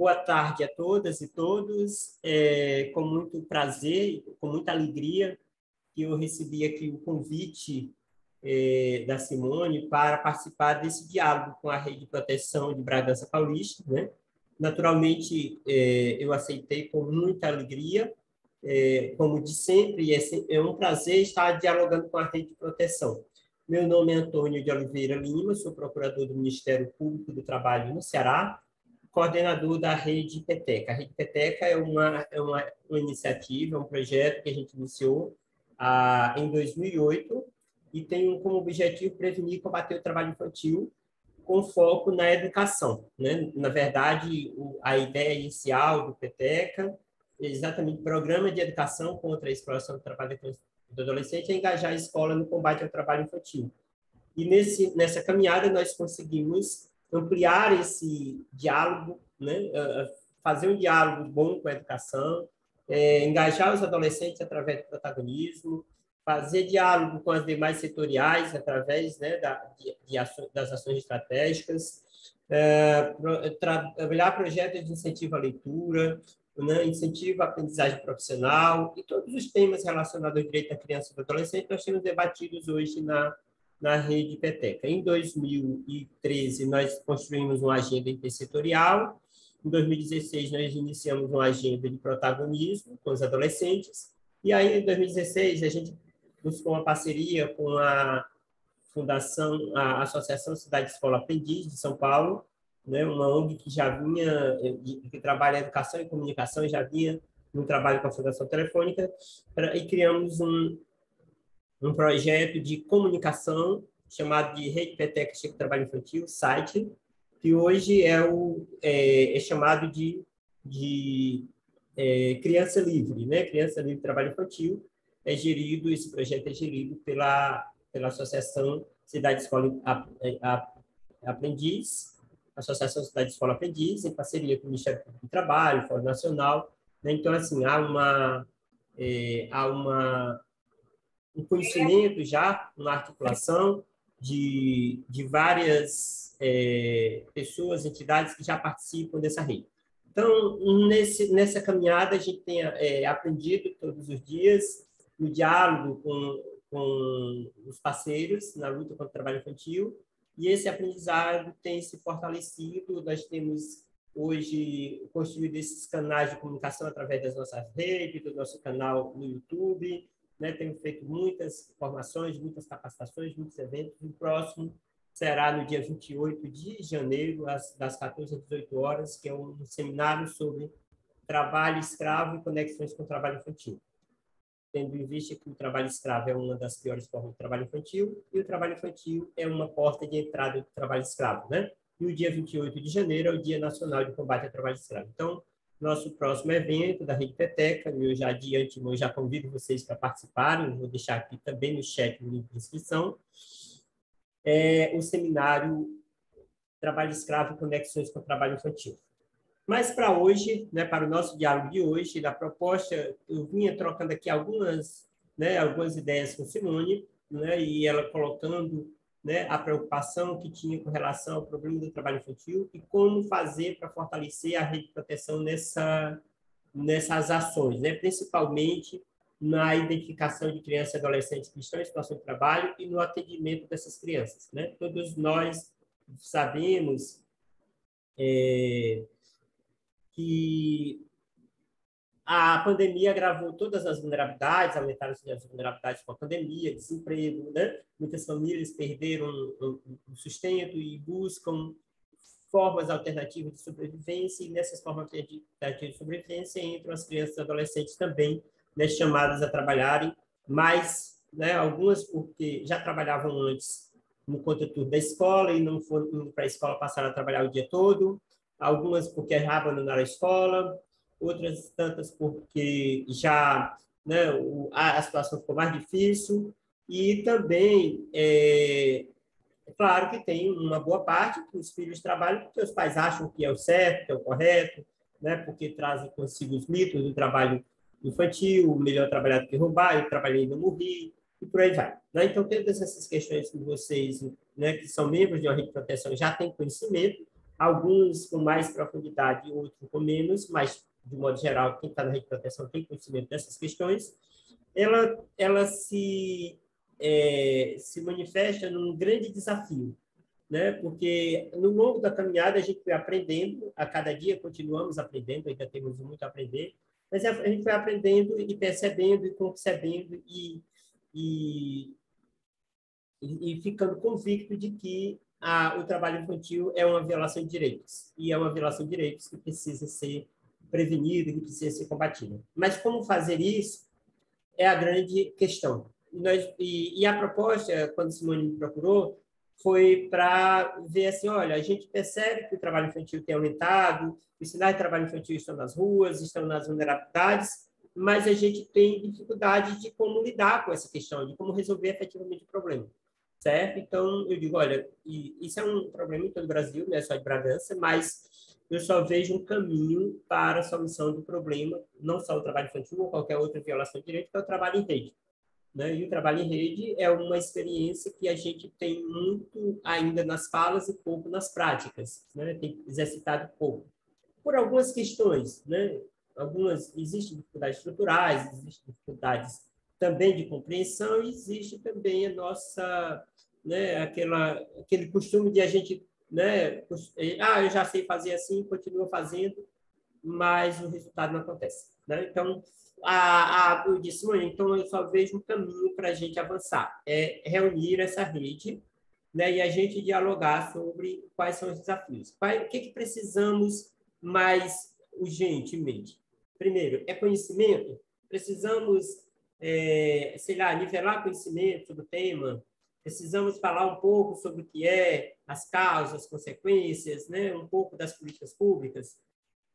Boa tarde a todas e todos. Com muito prazer, com muita alegria, que eu recebi aqui o convite da Simone para participar desse diálogo com a Rede de Proteção de Bragança Paulista, né? Naturalmente, eu aceitei com muita alegria, como de sempre, é um prazer estar dialogando com a Rede de Proteção. Meu nome é Antônio de Oliveira Lima, sou procurador do Ministério Público do Trabalho no Ceará, coordenador da Rede Peteca. A Rede Peteca é uma iniciativa, um projeto que a gente iniciou em 2008 e tem como objetivo prevenir e combater o trabalho infantil com foco na educação, né? Na verdade, a ideia inicial do Peteca é exatamente programa de educação contra a exploração do trabalho do adolescente, é engajar a escola no combate ao trabalho infantil. E nessa caminhada nós conseguimos ampliar esse diálogo, né? Fazer um diálogo bom com a educação, engajar os adolescentes através do protagonismo, fazer diálogo com as demais setoriais através, né, das ações estratégicas, trabalhar projetos de incentivo à leitura, né, incentivo à aprendizagem profissional e todos os temas relacionados ao direito da criança e do adolescente nós temos debatidos hoje na Rede Peteca. Em 2013, nós construímos uma agenda intersetorial. Em 2016, nós iniciamos uma agenda de protagonismo com os adolescentes. E aí, em 2016, a gente buscou uma parceria com a Fundação, a Associação Cidade Escola Aprendiz de São Paulo, né, uma ONG que já vinha, que trabalha em educação e comunicação, já vinha no trabalho com a Fundação Telefônica, e criamos um projeto de comunicação chamado de Rede Peteca Chico Trabalho Infantil, site, que hoje é chamado de Criança Livre, né? Criança Livre Trabalho Infantil. Esse projeto é gerido pela Associação Cidade Escola Aprendiz, Associação Cidade Escola Aprendiz, em parceria com o Ministério Público do Trabalho, Fórum Nacional, né? Então, assim, há um conhecimento já, uma articulação de várias pessoas, entidades que já participam dessa rede. Então, nessa caminhada, a gente tem aprendido todos os dias no diálogo com os parceiros na luta contra o trabalho infantil, e esse aprendizado tem se fortalecido. Nós temos hoje construído esses canais de comunicação através das nossas redes, do nosso canal no YouTube, né? Temos feito muitas formações, muitas capacitações, muitos eventos. O próximo será no dia 28 de janeiro, das 14 às 18 horas, que é um seminário sobre trabalho escravo e conexões com o trabalho infantil. Tendo em vista que o trabalho escravo é uma das piores formas de trabalho infantil, e o trabalho infantil é uma porta de entrada do trabalho escravo, né? E o dia 28 de janeiro é o Dia Nacional de Combate ao Trabalho Escravo. Então, nosso próximo evento da Rede Peteca, eu já de antemão já convido vocês para participarem, vou deixar aqui também no chat o link de inscrição, é o seminário Trabalho Escravo e Conexões com o Trabalho Infantil. Mas para hoje, né, para o nosso diálogo de hoje, da proposta, eu vinha trocando aqui algumas ideias com Simone, né, e ela colocando, né, a preocupação que tinha com relação ao problema do trabalho infantil e como fazer para fortalecer a rede de proteção nessas ações, né, principalmente na identificação de crianças e adolescentes que estão em situação de trabalho e no atendimento dessas crianças, né? Todos nós sabemos que a pandemia agravou todas as vulnerabilidades, aumentaram as vulnerabilidades com a pandemia, desemprego, né? Muitas famílias perderam o sustento e buscam formas alternativas de sobrevivência, e nessas formas alternativas de sobrevivência entram as crianças e adolescentes também, né, chamadas a trabalharem, mas, né, algumas porque já trabalhavam antes no contraturno da escola e não foram para a escola, passaram a trabalhar o dia todo, algumas porque já abandonaram a escola, outras tantas porque já, né, a situação ficou mais difícil, e também claro que tem uma boa parte que os filhos trabalham porque os pais acham que é o certo, que é o correto, né, porque trazem consigo os mitos do trabalho infantil, melhor trabalhar do que roubar, eu trabalhei e não morri, e por aí vai, né? Então, todas essas questões que vocês, né, que são membros de uma rede de proteção, já têm conhecimento, alguns com mais profundidade, outros com menos, mas, de modo geral, quem está na rede de proteção tem conhecimento dessas questões, ela se manifesta num grande desafio, né? Porque no longo da caminhada a gente foi aprendendo, a cada dia continuamos aprendendo, ainda temos muito a aprender, mas a gente foi aprendendo e percebendo e concebendo e, e ficando convicto de que o trabalho infantil é uma violação de direitos, e é uma violação de direitos que precisa ser prevenida, que precisa ser combatida. Mas como fazer isso é a grande questão. E a proposta, quando Simone me procurou, foi para ver assim, olha, a gente percebe que o trabalho infantil tem aumentado, os sinais de trabalho infantil estão nas ruas, estão nas vulnerabilidades, mas a gente tem dificuldade de como lidar com essa questão, de como resolver efetivamente o problema, certo? Então, eu digo, olha, isso é um problema em todo o Brasil, não é só de Bragança, mas eu só vejo um caminho para a solução do problema, não só o trabalho infantil ou qualquer outra violação de direito, que é o trabalho em rede, né? E o trabalho em rede é uma experiência que a gente tem muito ainda nas falas e pouco nas práticas, né? Tem exercitado pouco. Por algumas questões, né? Existem dificuldades estruturais, existem dificuldades também de compreensão, e existe também a nossa, né, aquele costume de a gente, né, eu já sei fazer assim, continua fazendo, mas o resultado não acontece, né? Então, eu disse, mãe, então eu só vejo um caminho para a gente avançar, é reunir essa rede, né, e a gente dialogar sobre quais são os desafios. O que precisamos mais urgentemente? Primeiro, é conhecimento. Precisamos, sei lá, nivelar conhecimento sobre o tema. Precisamos falar um pouco sobre o que é as causas, as consequências, né, um pouco das políticas públicas.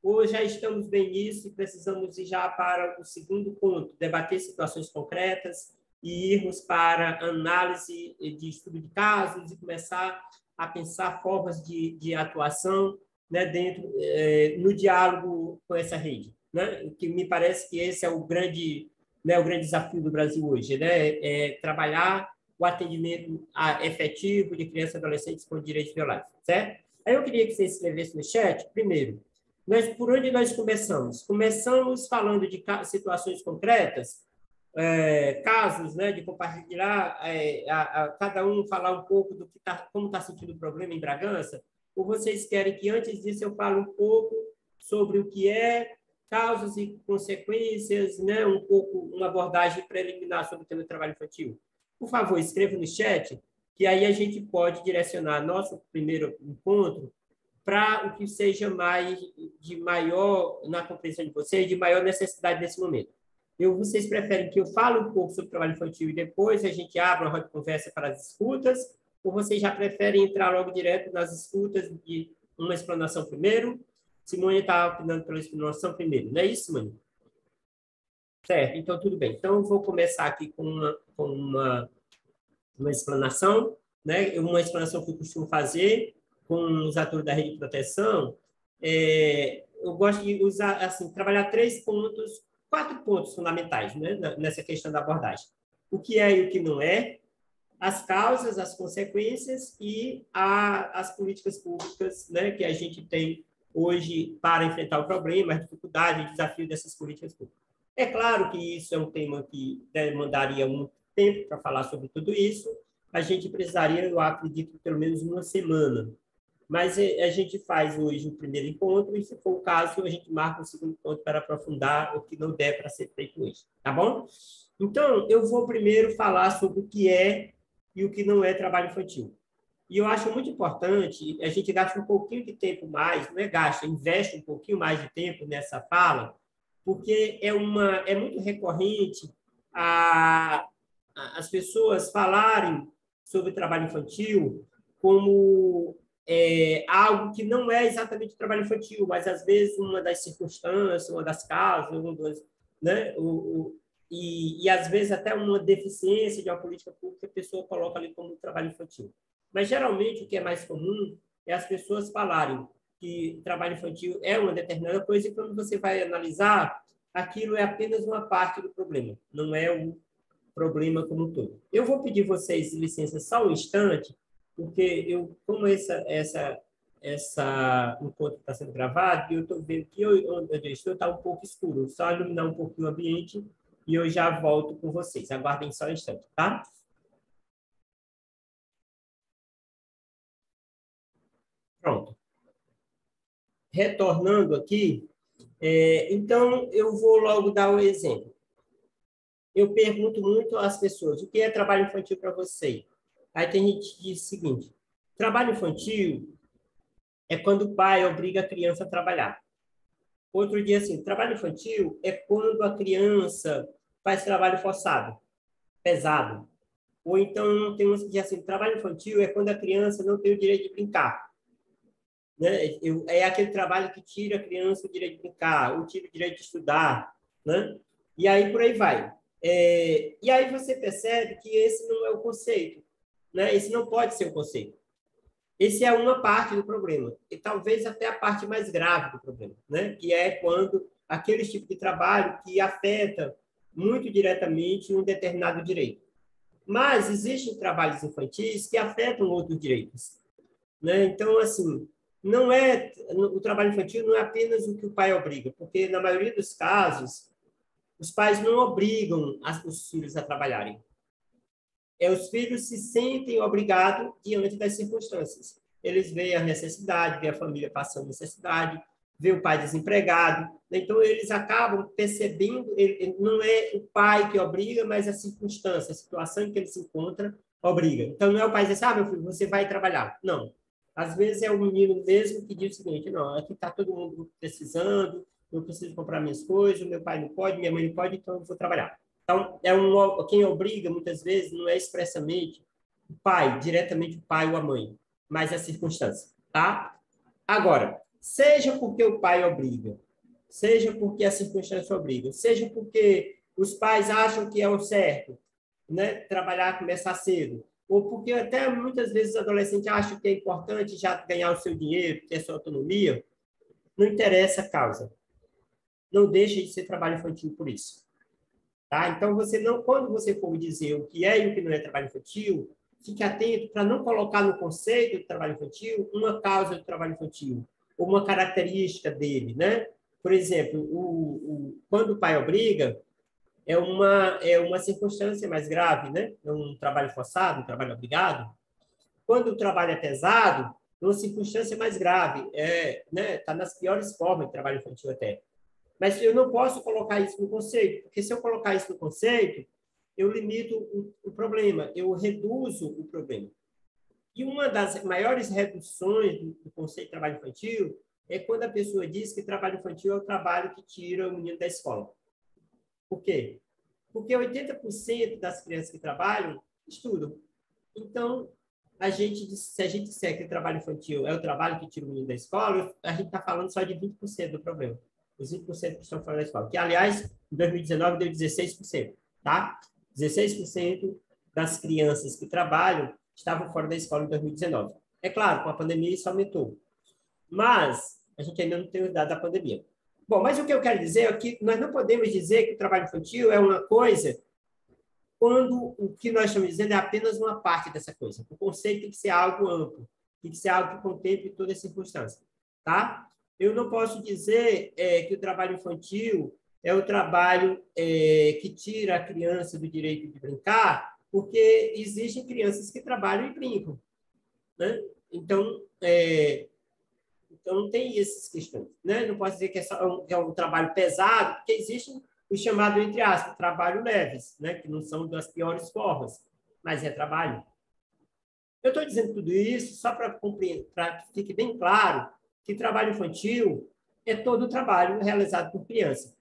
Ou já estamos bem nisso e precisamos ir já para o segundo ponto, debater situações concretas e irmos para análise de estudo de casos e começar a pensar formas de atuação, né, no diálogo com essa rede, né? Que me parece que esse é o grande desafio do Brasil hoje, né? É trabalhar o atendimento efetivo de crianças e adolescentes com direitos violados, certo? Aí eu queria que você escrevesse no chat, primeiro, por onde nós começamos? Começamos falando de situações concretas, casos, né, de compartilhar, cada um falar um pouco do que como está sentindo o problema em Bragança, ou vocês querem que antes disso eu fale um pouco sobre o que é causas e consequências, né, um pouco uma abordagem preliminar sobre o tema do trabalho infantil? Por favor, escreva no chat, que aí a gente pode direcionar nosso primeiro encontro para o que seja de maior, na compreensão de vocês, de maior necessidade nesse momento. Vocês preferem que eu fale um pouco sobre o trabalho infantil e depois a gente abra uma roda de conversa para as escutas, ou vocês já preferem entrar logo direto nas escutas de uma explanação primeiro? Simone está opinando pela explanação primeiro, não é isso, Simone? Certo, então tudo bem. Então, eu vou começar aqui com uma explanação, né? Uma explanação que eu costumo fazer com os atores da rede de proteção. Eu gosto de usar, assim, trabalhar 4 pontos fundamentais, né, nessa questão da abordagem. O que é e o que não é, as causas, as consequências e as políticas públicas, né, que a gente tem hoje para enfrentar o problema, a dificuldade, o desafio dessas políticas públicas. É claro que isso é um tema que demandaria muito tempo para falar sobre tudo isso. A gente precisaria, eu acredito, pelo menos uma semana. Mas a gente faz hoje o primeiro encontro e, se for o caso, a gente marca o segundo encontro para aprofundar o que não der para ser feito hoje. Tá bom? Então, eu vou primeiro falar sobre o que é e o que não é trabalho infantil. E eu acho muito importante, a gente gasta um pouquinho de tempo mais, não é gasta, investe um pouquinho mais de tempo nessa fala, porque é muito recorrente as pessoas falarem sobre trabalho infantil como algo que não é exatamente trabalho infantil, mas às vezes uma das circunstâncias, uma das causas, né? E às vezes até uma deficiência de uma política pública a pessoa coloca ali como trabalho infantil. Mas geralmente o que é mais comum é as pessoas falarem que trabalho infantil é uma determinada coisa e quando você vai analisar, aquilo é apenas uma parte do problema, não é o problema como um todo. Eu vou pedir vocês licença só um instante, porque como essa enquanto está sendo gravado, e eu estou vendo que onde eu estou está um pouco escuro. Só iluminar um pouco o ambiente e eu já volto com vocês. Aguardem só um instante, tá? Pronto. Retornando aqui, então eu vou logo dar um exemplo. Eu pergunto muito às pessoas, o que é trabalho infantil para você? Aí tem gente que diz o seguinte, trabalho infantil é quando o pai obriga a criança a trabalhar. Outro dia, assim, trabalho infantil é quando a criança faz trabalho forçado, pesado. Ou então, tem uns que dizem assim, trabalho infantil é quando a criança não tem o direito de brincar. Né? É aquele trabalho que tira a criança o direito de brincar, ou tira o direito de estudar. Né? E aí, por aí vai. E aí você percebe que esse não é o conceito. Né? Esse não pode ser o conceito. Esse é uma parte do problema, e talvez até a parte mais grave do problema, né? Que é quando aquele tipo de trabalho que afeta muito diretamente um determinado direito. Mas existem trabalhos infantis que afetam outros direitos, né? Então, assim, não é o trabalho infantil não é apenas o que o pai obriga, porque na maioria dos casos os pais não obrigam os filhos a trabalharem. Os filhos se sentem obrigados diante das circunstâncias. Eles veem a necessidade, veem a família passando necessidade, veem o pai desempregado. Então, eles acabam percebendo, não é o pai que obriga, mas a circunstância, a situação em que ele se encontra, obriga. Então, não é o pai dizer, meu filho, você vai trabalhar. Não. Às vezes é o menino mesmo que diz o seguinte, não, aqui está todo mundo precisando, eu preciso comprar minhas coisas, meu pai não pode, minha mãe não pode, então eu vou trabalhar. Então, quem obriga, muitas vezes, não é expressamente o pai, diretamente o pai ou a mãe, mas a circunstância, tá? Agora, seja porque o pai obriga, seja porque a circunstância obriga, seja porque os pais acham que é o certo, né? Trabalhar, começar cedo, ou porque até muitas vezes os adolescentes acham que é importante já ganhar o seu dinheiro, ter sua autonomia, não interessa a causa. Não deixa de ser trabalho infantil por isso. Tá? Então, você não, quando você for dizer o que é e o que não é trabalho infantil, fique atento para não colocar no conceito do trabalho infantil uma causa do trabalho infantil, ou uma característica dele. Né? Por exemplo, quando o pai obriga, é uma circunstância mais grave, né? É um trabalho forçado, um trabalho obrigado. Quando o trabalho é pesado, é uma circunstância mais grave, né? Tá nas piores formas de trabalho infantil até. Mas eu não posso colocar isso no conceito, porque se eu colocar isso no conceito, eu limito o problema, eu reduzo o problema. E uma das maiores reduções do conceito de trabalho infantil é quando a pessoa diz que trabalho infantil é o trabalho que tira o menino da escola. Por quê? Porque 80% das crianças que trabalham estudam. Então, se a gente disser que o trabalho infantil é o trabalho que tira o menino da escola, a gente está falando só de 20% do problema. Os 20% que estão fora da escola. Que, aliás, em 2019 deu 16%. Tá? 16% das crianças que trabalham estavam fora da escola em 2019. É claro, com a pandemia isso aumentou. Mas a gente ainda não tem os dados da pandemia. Bom, mas o que eu quero dizer é que nós não podemos dizer que o trabalho infantil é uma coisa quando o que nós estamos dizendo é apenas uma parte dessa coisa. O conceito tem que ser algo amplo, tem que ser algo que contemple todas as circunstâncias. Tá? Eu não posso dizer que o trabalho infantil é o trabalho que tira a criança do direito de brincar, porque existem crianças que trabalham e brincam. Né? Então, não tem essas questões. Né? Não posso dizer que é um trabalho pesado, porque existem o chamado, entre aspas, trabalho leves, né? Que não são das piores formas, mas é trabalho. Eu estou dizendo tudo isso só para que fique bem claro que trabalho infantil é todo o trabalho realizado por criança.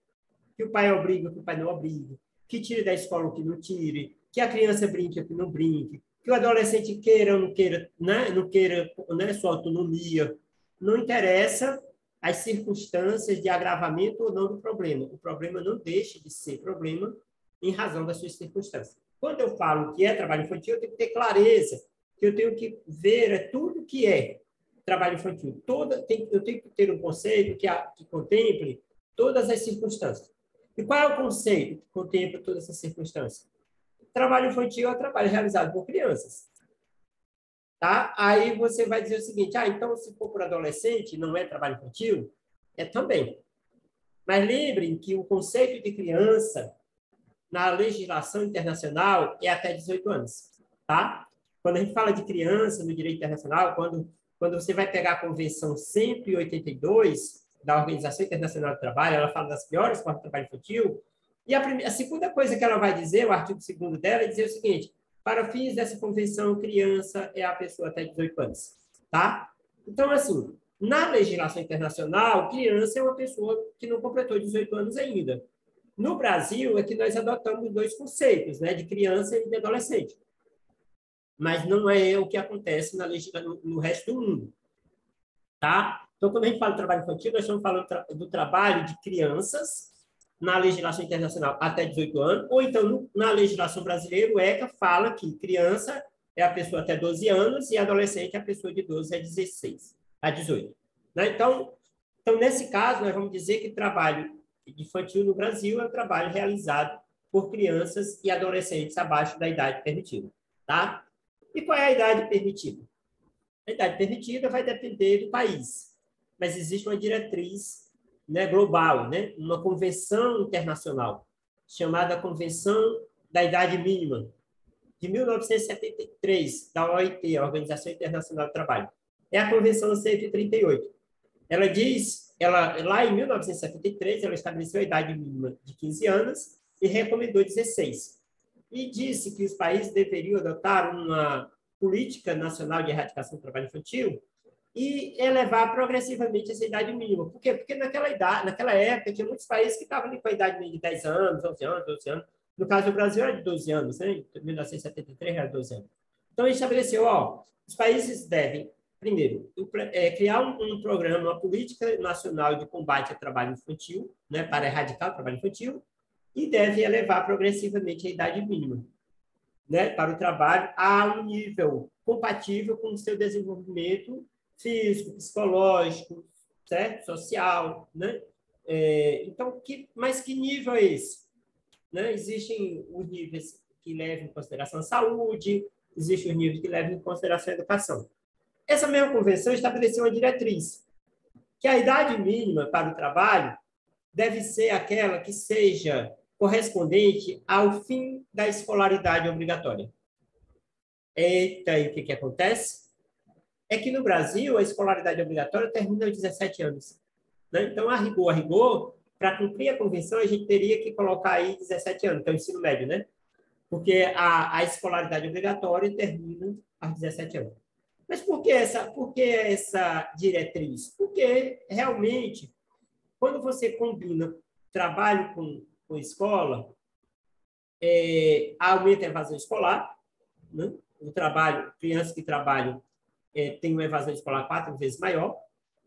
Que o pai obriga, que o pai não obriga, que tire da escola o que não tire, que a criança brinque o que não brinque, que o adolescente queira ou não queira, né? Não queira, né? Sua autonomia. Não interessa as circunstâncias de agravamento ou não do problema. O problema não deixa de ser problema em razão das suas circunstâncias. Quando eu falo que é trabalho infantil, eu tenho que ter clareza, que eu tenho que ver tudo que é trabalho infantil. Eu tenho que ter um conceito que contemple todas as circunstâncias. E qual é o conceito que contempla todas essas circunstâncias? Trabalho infantil é o trabalho realizado por crianças. tá? Aí você vai dizer o seguinte, então se for por adolescente, não é trabalho infantil? É também. Mas lembrem que o conceito de criança na legislação internacional é até 18 anos, tá? Quando a gente fala de criança no direito internacional, quando você vai pegar a Convenção 182 da Organização Internacional do Trabalho, ela fala das piores formas de trabalho infantil, e a segunda coisa que ela vai dizer, o artigo 2º dela, é dizer o seguinte, para fins dessa convenção, criança é a pessoa até 18 anos, tá? Então, assim, na legislação internacional, criança é uma pessoa que não completou 18 anos ainda. No Brasil, é que nós adotamos dois conceitos, né, de criança e de adolescente. Mas não é o que acontece no resto do mundo. Tá? Então, quando a gente fala de trabalho infantil, nós estamos falando do trabalho de crianças na legislação internacional até 18 anos, ou então na legislação brasileira, o ECA fala que criança é a pessoa até 12 anos e adolescente é a pessoa de 12 a 18. Né? Então, nesse caso, nós vamos dizer que trabalho infantil no Brasil é um trabalho realizado por crianças e adolescentes abaixo da idade permitida. Tá? E qual é a idade permitida? A idade permitida vai depender do país, mas existe uma diretriz, né, global, né, uma convenção internacional, chamada Convenção da Idade Mínima, de 1973, da OIT, a Organização Internacional do Trabalho. É a Convenção 138. Ela diz, lá em 1973, ela estabeleceu a idade mínima de 15 anos e recomendou 16. E disse que os países deveriam adotar uma política nacional de erradicação do trabalho infantil e elevar progressivamente essa idade mínima. Por quê? Porque naquela época, tinha muitos países que estavam ali com a idade mínima de 10 anos, 11 anos, 12 anos. No caso do Brasil, era de 12 anos, né? Em 1973 era 12 anos. Então, ele estabeleceu, os países devem, primeiro, criar um programa, uma política nacional de combate ao trabalho infantil, né, para erradicar o trabalho infantil, e deve elevar progressivamente a idade mínima, né, para o trabalho a um nível compatível com o seu desenvolvimento físico, psicológico, certo? Social, né? Então, mas que nível é esse? Né? Existem os níveis que levam em consideração a saúde, existem os níveis que levam em consideração a educação. Essa mesma convenção estabeleceu uma diretriz, que a idade mínima para o trabalho deve ser aquela que seja correspondente ao fim da escolaridade obrigatória. Eita, e o que acontece? É que no Brasil, a escolaridade obrigatória termina aos 17 anos. Né? Então, a rigor, para cumprir a convenção, a gente teria que colocar aí 17 anos, que é o ensino médio, né? Porque a escolaridade obrigatória termina aos 17 anos. Mas por que essa diretriz? Porque, realmente, quando você combina trabalho com escola, aumenta a evasão escolar, né? Crianças que trabalham têm uma evasão escolar 4 vezes maior,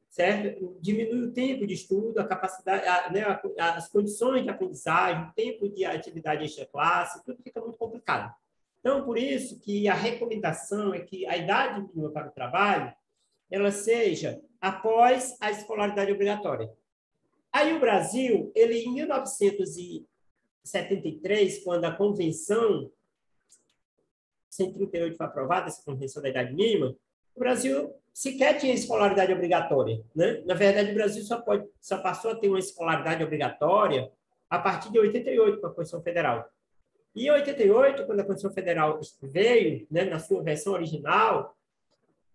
certo? Diminui o tempo de estudo, a capacidade, né, as condições de aprendizagem, o tempo de atividade extra-classe, tudo fica muito complicado. Então, por isso que a recomendação é que a idade mínima para o trabalho ela seja após a escolaridade obrigatória. Aí o Brasil, ele em 1973, quando a Convenção 138 foi aprovada, essa Convenção da Idade Mínima, o Brasil sequer tinha escolaridade obrigatória. Né? Na verdade, o Brasil só passou a ter uma escolaridade obrigatória a partir de 88, com a Constituição Federal. E em 88, quando a Constituição Federal veio, né, na sua versão original,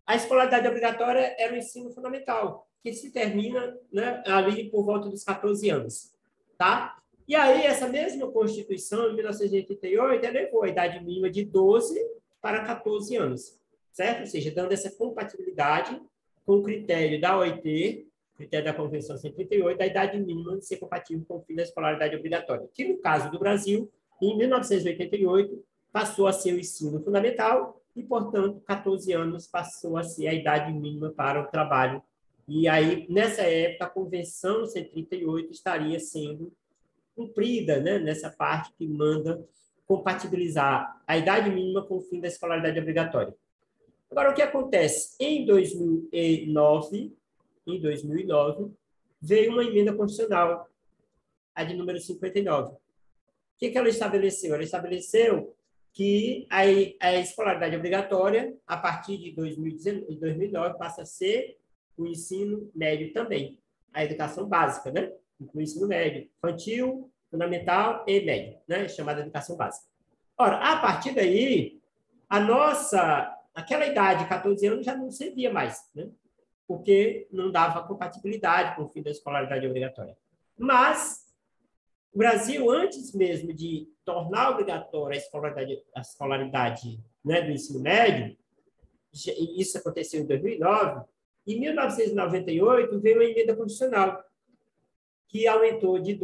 a escolaridade obrigatória era o ensino fundamental, que se termina, né, ali por volta dos 14 anos. Tá? E aí, essa mesma Constituição, em 1988, elevou a idade mínima de 12 para 14 anos, certo? Ou seja, dando essa compatibilidade com o critério da OIT, critério da Convenção 138, da idade mínima de ser compatível com o fim da escolaridade obrigatória, que no caso do Brasil, em 1988, passou a ser o ensino fundamental e, portanto, 14 anos passou a ser a idade mínima para o trabalho. E aí, nessa época, a Convenção 138 estaria sendo cumprida, né, nessa parte que manda compatibilizar a idade mínima com o fim da escolaridade obrigatória. Agora, o que acontece? Em 2009, veio uma emenda constitucional, a de número 59. O que ela estabeleceu? Ela estabeleceu que a escolaridade obrigatória, a partir de 2009, passa a ser o ensino médio também, a educação básica, né? O ensino médio, infantil, fundamental e médio, né? Chamada educação básica. Ora, a partir daí, aquela idade, 14 anos, já não servia mais, né? Porque não dava compatibilidade com o fim da escolaridade obrigatória. Mas o Brasil, antes mesmo de tornar obrigatória a escolaridade, né, do ensino médio, isso aconteceu em 2009, em 1998 veio a emenda constitucional, que aumentou de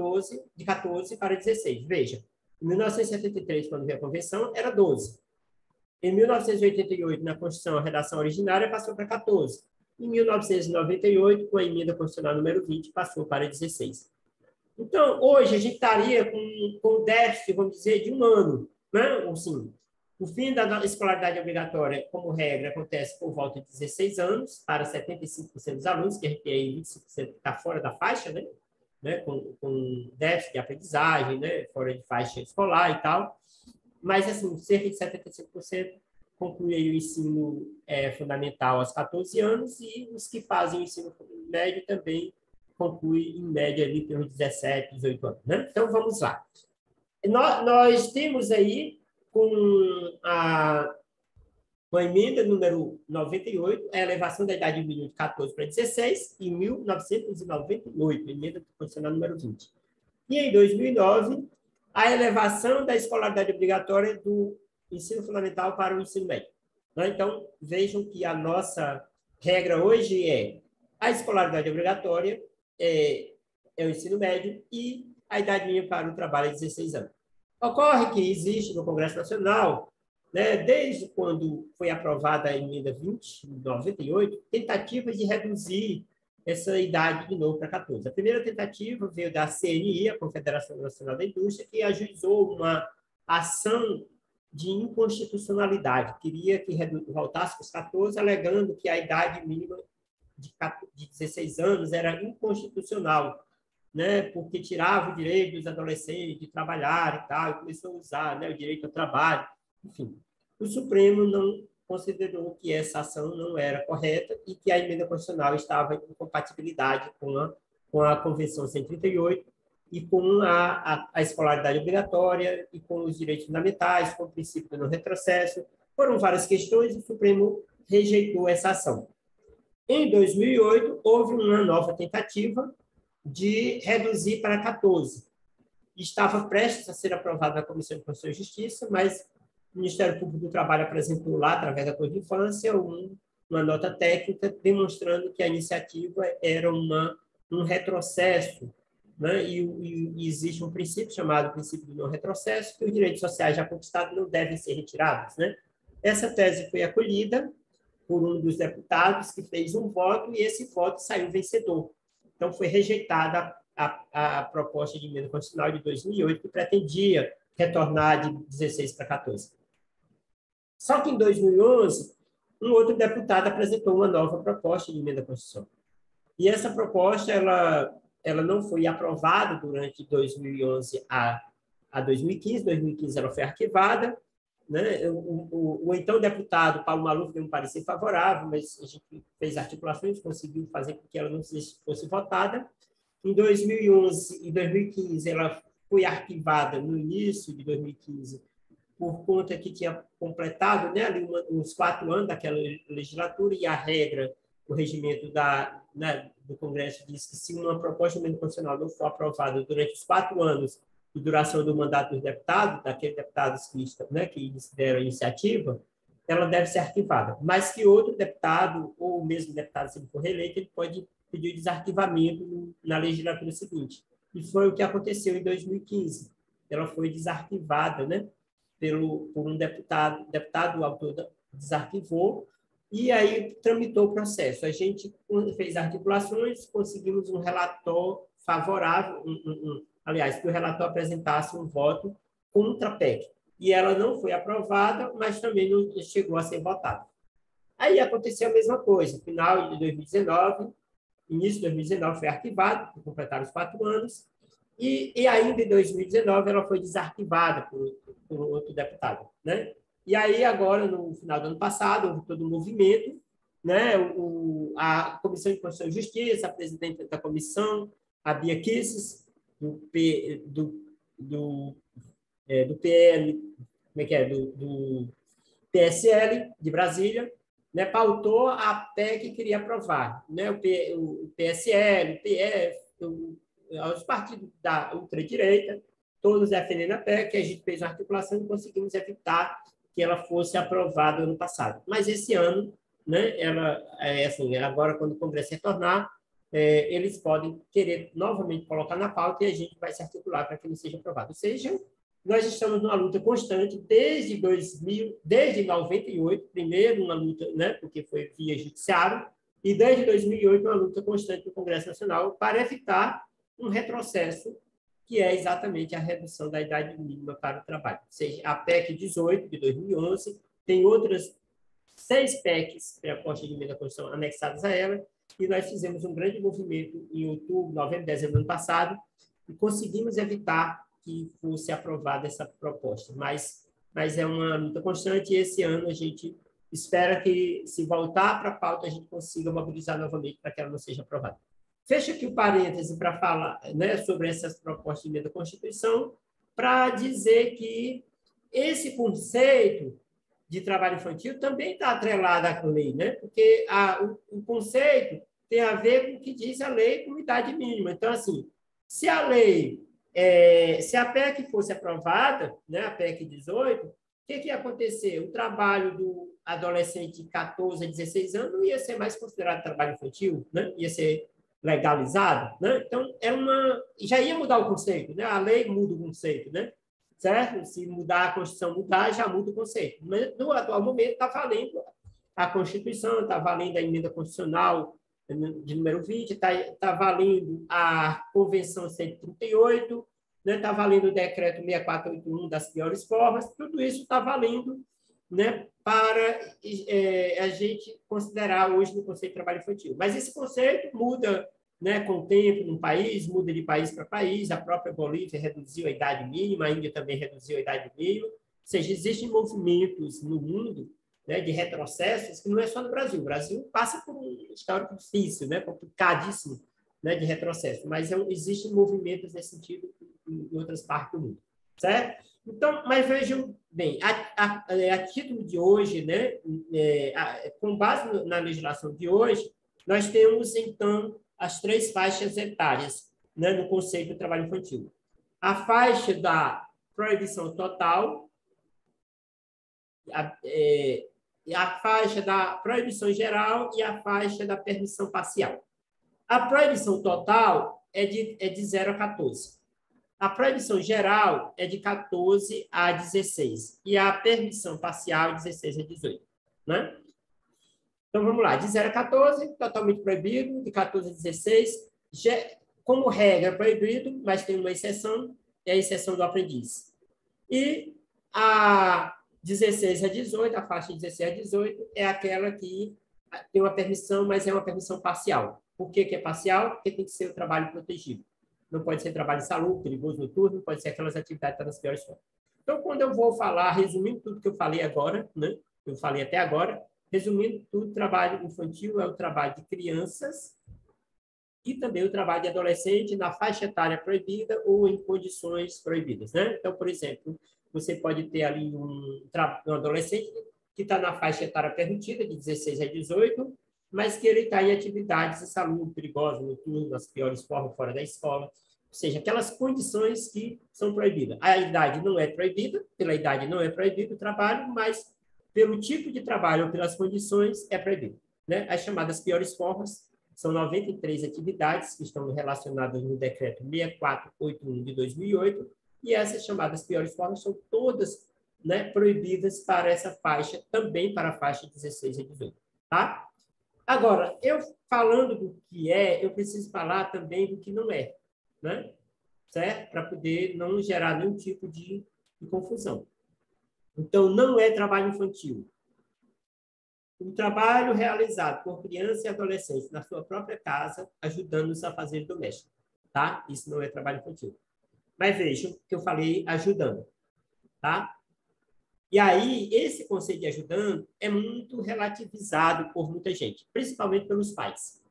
14 para 16. Veja, em 1973, quando veio a convenção, era 12. Em 1988, na Constituição, a redação originária passou para 14. Em 1998, com a emenda constitucional número 20, passou para 16. Então, hoje, a gente estaria com déficit, vamos dizer, de um ano. Né? Assim, o fim da escolaridade obrigatória, como regra, acontece por volta de 16 anos, para 75% dos alunos, que a gente tem aí 25% que está fora da faixa, né? Com déficit de aprendizagem, né? Fora de faixa escolar e tal. Mas, assim, cerca de 75% concluem o ensino fundamental aos 14 anos e os que fazem o ensino médio também concluem, em média, ali pelos 17, 18 anos. Né? Então, vamos lá. Nós temos aí, com a emenda número 98, a elevação da idade mínima de 14 para 16, em 1998, emenda constitucional número 20. E, em 2009, a elevação da escolaridade obrigatória do ensino fundamental para o ensino médio. Então, vejam que a nossa regra hoje é a escolaridade obrigatória, é o ensino médio, e a idade mínima para o trabalho é 16 anos. Ocorre que existe no Congresso Nacional, né, desde quando foi aprovada a emenda 20, em 98, tentativas de reduzir essa idade de novo para 14. A primeira tentativa veio da CNI, a Confederação Nacional da Indústria, que ajuizou uma ação de inconstitucionalidade, queria que voltasse para os 14, alegando que a idade mínima de 16 anos era inconstitucional, né, porque tirava o direito dos adolescentes de trabalhar e tal, e começou a usar, né, o direito ao trabalho, enfim. O Supremo não considerou que essa ação não era correta e que a emenda constitucional estava em incompatibilidade com a Convenção 138 e com a escolaridade obrigatória e com os direitos fundamentais, com o princípio do não retrocesso. Foram várias questões e o Supremo rejeitou essa ação. Em 2008, houve uma nova tentativa de reduzir para 14. Estava prestes a ser aprovada na Comissão de Constituição e Justiça, mas o Ministério Público do Trabalho apresentou lá, através da Cor de Infância, uma nota técnica demonstrando que a iniciativa era um retrocesso, né? E existe um princípio chamado princípio do não retrocesso, que os direitos sociais já conquistados não devem ser retirados. Né? Essa tese foi acolhida por um dos deputados que fez um voto e esse voto saiu vencedor. Então, foi rejeitada a proposta de emenda constitucional de 2008, que pretendia retornar de 16 para 14. Só que, em 2011, um outro deputado apresentou uma nova proposta de emenda constitucional. E essa proposta ela não foi aprovada durante 2011 a 2015. 2015 ela foi arquivada. Né? O então deputado Paulo Maluf deu um parecer favorável, mas a gente fez articulações, conseguiu fazer com que ela não fosse votada. Em 2011 e 2015, ela foi arquivada no início de 2015, por conta que tinha completado, né, ali uns 4 anos daquela legislatura, e a regra, o regimento do Congresso diz que se uma proposta de emenda constitucional não for aprovada durante os 4 anos de duração do mandato dos deputados, daqueles deputados que deram a iniciativa, ela deve ser arquivada. Mas que outro deputado, ou mesmo deputado, se ele for reeleito, ele pode pedir desarquivamento na legislatura seguinte. E foi o que aconteceu em 2015. Ela foi desarquivada, né, por um deputado, o autor desarquivou, e aí tramitou o processo. A gente fez articulações, conseguimos um relator favorável, aliás, que o relator apresentasse um voto contra a PEC. E ela não foi aprovada, mas também não chegou a ser votada. Aí aconteceu a mesma coisa. Final de 2019, início de 2019 foi arquivado, por completar os 4 anos, E ainda em 2019 ela foi desarquivada por outro deputado, né? E aí agora, no final do ano passado, houve todo um movimento, né? A Comissão de Constituição e Justiça, a presidente da comissão, a Bia Kicis, do PL, como é que é? Do PSL de Brasília, né, pautou a PEC que queria aprovar. Né, o PSL, o PF, os partidos da ultradireita, todos defendendo a PEC, a gente fez uma articulação e conseguimos evitar que ela fosse aprovada no ano passado. Mas esse ano, né, ela, assim, agora quando o Congresso retornar, eles podem querer novamente colocar na pauta e a gente vai se articular para que ele seja aprovado. Ou seja, nós estamos numa luta constante desde 98, primeiro uma luta, né, porque foi via judiciário, e desde 2008 uma luta constante no Congresso Nacional para evitar um retrocesso, que é exatamente a redução da idade mínima para o trabalho. Ou seja, a PEC 18 de 2011, tem outras 6 PECs, propostas de emenda à Constituição, anexadas a ela, e nós fizemos um grande movimento em outubro, novembro, dezembro do ano passado, e conseguimos evitar que fosse aprovada essa proposta. Mas é uma luta constante e esse ano a gente espera que, se voltar para a pauta, a gente consiga mobilizar novamente para que ela não seja aprovada. Fecho aqui o parêntese para falar, né, sobre essas propostas de emenda à Constituição, para dizer que esse conceito de trabalho infantil também está atrelado à lei, né? Porque o conceito tem a ver com o que diz a lei com idade mínima. Então, assim, se a lei se a PEC fosse aprovada, né, a PEC 18, o que ia acontecer? O trabalho do adolescente de 14 a 16 anos não ia ser mais considerado trabalho infantil, né? Ia ser legalizado. Né? Então, já ia mudar o conceito, né? A lei muda o conceito, né? Certo? Se mudar a Constituição, mudar, já muda o conceito. Mas, no atual momento, está valendo a Constituição, está valendo a emenda constitucional de número 20, está valendo a Convenção 138, está valendo o decreto 6481 das piores formas, tudo isso está valendo, né, para a gente considerar hoje no conceito de trabalho infantil. Mas esse conceito muda, né, com o tempo no país, muda de país para país, a própria Bolívia reduziu a idade mínima, a Índia também reduziu a idade mínima, ou seja, existem movimentos no mundo, né, de retrocessos, que não é só no Brasil. O Brasil passa por um histórico difícil, né, complicadíssimo, né, de retrocesso, mas existem movimentos nesse sentido em outras partes do mundo, certo? Então, mas vejam bem, a título de hoje, né, com base na legislação de hoje, nós temos, então, as 3 faixas etárias, né, no conceito do trabalho infantil. A faixa da proibição total, a faixa da proibição geral e a faixa da permissão parcial. A proibição total é de 0 a 14. A proibição geral é de 14 a 16. E a permissão parcial é de 16 a 18. Né? Então, vamos lá. De 0 a 14, totalmente proibido. De 14 a 16, como regra, é proibido, mas tem uma exceção, é a exceção do aprendiz. E a 16 a 18, a faixa de 16 a 18, é aquela que tem uma permissão, mas é uma permissão parcial. Por que é parcial? Porque tem que ser o trabalho protegido. Não pode ser trabalho insalubre, perigoso, noturno, pode ser aquelas atividades que estão nas piores formas. Então, quando eu vou falar, resumindo tudo que eu falei agora, né? Eu falei até agora, resumindo tudo, trabalho infantil é o trabalho de crianças e também o trabalho de adolescente na faixa etária proibida ou em condições proibidas. Né? Então, por exemplo, você pode ter ali um adolescente que está na faixa etária permitida, de 16 a 18, mas que ele está em atividades insalubres, perigosas, noturnas, nas piores formas, fora da escola. Ou seja, aquelas condições que são proibidas. A idade não é proibida, pela idade não é proibido o trabalho, mas pelo tipo de trabalho ou pelas condições é proibido. Né? As chamadas piores formas são 93 atividades que estão relacionadas no decreto 6481 de 2008, e essas chamadas piores formas são todas, né, proibidas para essa faixa, também para a faixa 16 a 18. Tá? Agora, eu falando do que é, eu preciso falar também do que não é, né? Certo? Para poder não gerar nenhum tipo de confusão. Então, não é trabalho infantil. O trabalho realizado por crianças e adolescentes na sua própria casa, ajudando-os a fazer doméstico. Tá? Isso não é trabalho infantil. Mas vejam que eu falei ajudando, tá? E aí, esse conceito de ajudando é muito relativizado por muita gente, principalmente pelos pais,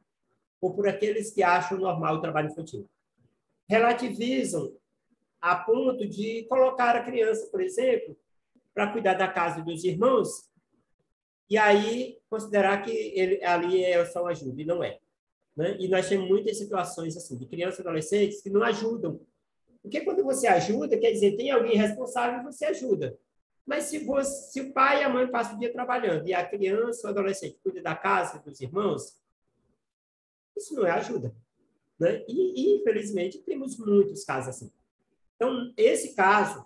ou por aqueles que acham normal o trabalho infantil. Relativizam a ponto de colocar a criança, por exemplo, para cuidar da casa dos irmãos, e aí considerar que ele, ali é só uma ajuda, e não é. Né? E nós temos muitas situações assim, de crianças e adolescentes que não ajudam. Porque quando você ajuda, quer dizer, tem alguém responsável e você ajuda. Mas se o pai e a mãe passam o dia trabalhando e a criança ou adolescente cuida da casa dos irmãos, isso não é ajuda. Né? Infelizmente, temos muitos casos assim. Então, esse caso,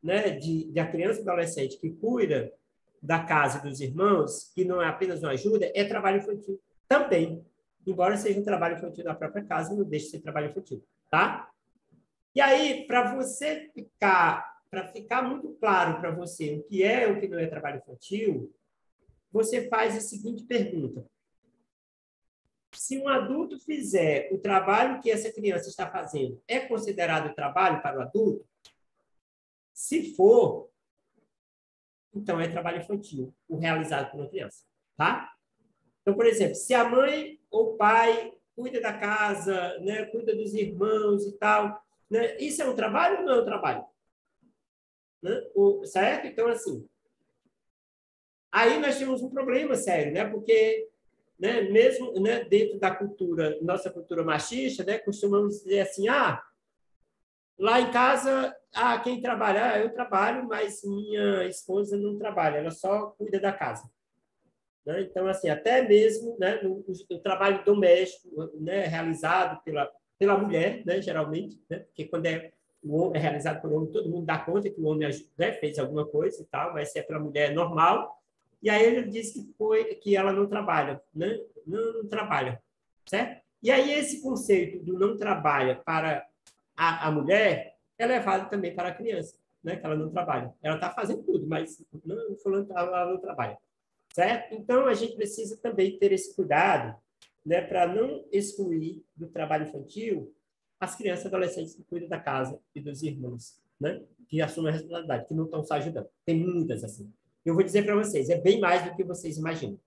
né, de a criança e adolescente que cuida da casa dos irmãos, que não é apenas uma ajuda, é trabalho infantil também. Embora seja um trabalho infantil da própria casa, não deixe de ser trabalho infantil. Tá? E aí, para ficar muito claro para você o que é e o que não é trabalho infantil, você faz a seguinte pergunta: se um adulto fizer o trabalho que essa criança está fazendo, é considerado trabalho para o adulto? Se for, então é trabalho infantil, o realizado por uma criança, tá? Então, por exemplo, se a mãe ou o pai cuida da casa, né, cuida dos irmãos e tal, né, isso é um trabalho ou não é um trabalho? Né? Certo? Então, assim, aí nós temos um problema sério, né? Porque, né, mesmo, né, dentro da cultura, nossa cultura machista, né, costumamos dizer assim, lá em casa, quem trabalha, eu trabalho, mas minha esposa não trabalha, ela só cuida da casa. Né? Então, assim, até mesmo, né, o trabalho doméstico, né, realizado pela mulher, né, geralmente, né, porque quando é realizado pelo homem, todo mundo dá conta que o homem, né, fez alguma coisa e tal, mas se é pela mulher é normal. E aí ele disse que ela não trabalha, né? Não trabalha, certo? E aí esse conceito do não trabalha para a mulher é levado também para a criança, né? Que ela não trabalha. Ela está fazendo tudo, mas não, falando, ela não trabalha, certo? Então a gente precisa também ter esse cuidado, né? Para não excluir do trabalho infantil as crianças e adolescentes que cuidam da casa e dos irmãos, né? Que assumem a responsabilidade, que não estão se ajudando. Tem muitas assim. Eu vou dizer para vocês, é bem mais do que vocês imaginam.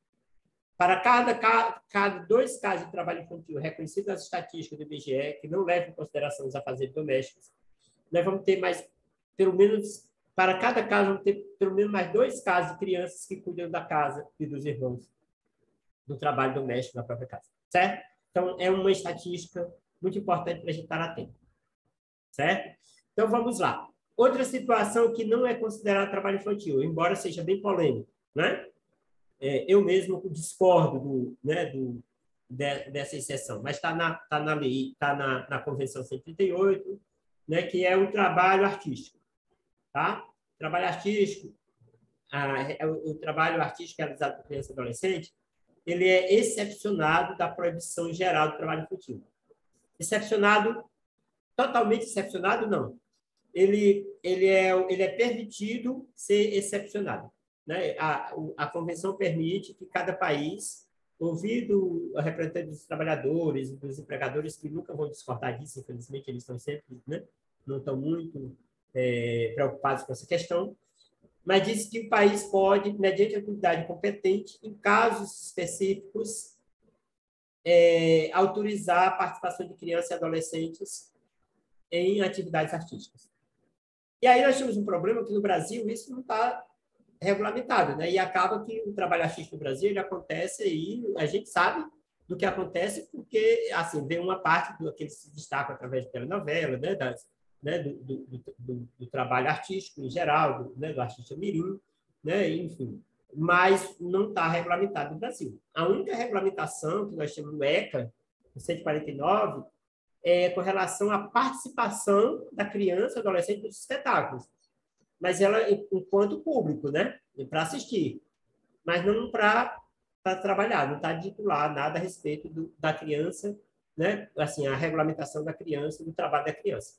Para cada 2 casos de trabalho infantil reconhecidos nas estatísticas do IBGE, que não levam em consideração os afazeres domésticos, nós vamos ter mais, pelo menos, para cada caso, vamos ter pelo menos mais 2 casos de crianças que cuidam da casa e dos irmãos do trabalho doméstico na própria casa, certo? Então, é uma estatística muito importante para a gente estar atento, certo? Então, vamos lá. Outra situação que não é considerada trabalho infantil, embora seja bem polêmico, né? Eu mesmo discordo dessa exceção, mas está na lei, está na Convenção 138, né, que é o trabalho artístico. Tá? Trabalho artístico, o trabalho artístico realizado por criança e adolescente, ele é excepcionado da proibição geral do trabalho infantil. Excepcionado, totalmente excepcionado, não. Ele é permitido ser excepcionado. Né? A convenção permite que cada país, ouvido a representante dos trabalhadores e dos empregadores, que nunca vão discordar disso, infelizmente, eles estão sempre, né? Não estão muito preocupados com essa questão, mas diz que o país pode, mediante a autoridade competente, em casos específicos, autorizar a participação de crianças e adolescentes em atividades artísticas. E aí nós temos um problema que no Brasil isso não está regulamentado, né? E acaba que o trabalho artístico no Brasil ele acontece e a gente sabe do que acontece porque assim vem uma parte do que se destaca através de telenovela, né, do trabalho artístico em geral, né, do artista mirim, né, enfim, mas não está regulamentado no Brasil. A única regulamentação que nós temos no ECA, no 149, é com relação à participação da criança e adolescente nos espetáculos. Mas ela, enquanto público, né? Para assistir. Mas não para trabalhar, não está dito lá nada a respeito da criança, né? Assim, a regulamentação da criança, do trabalho da criança.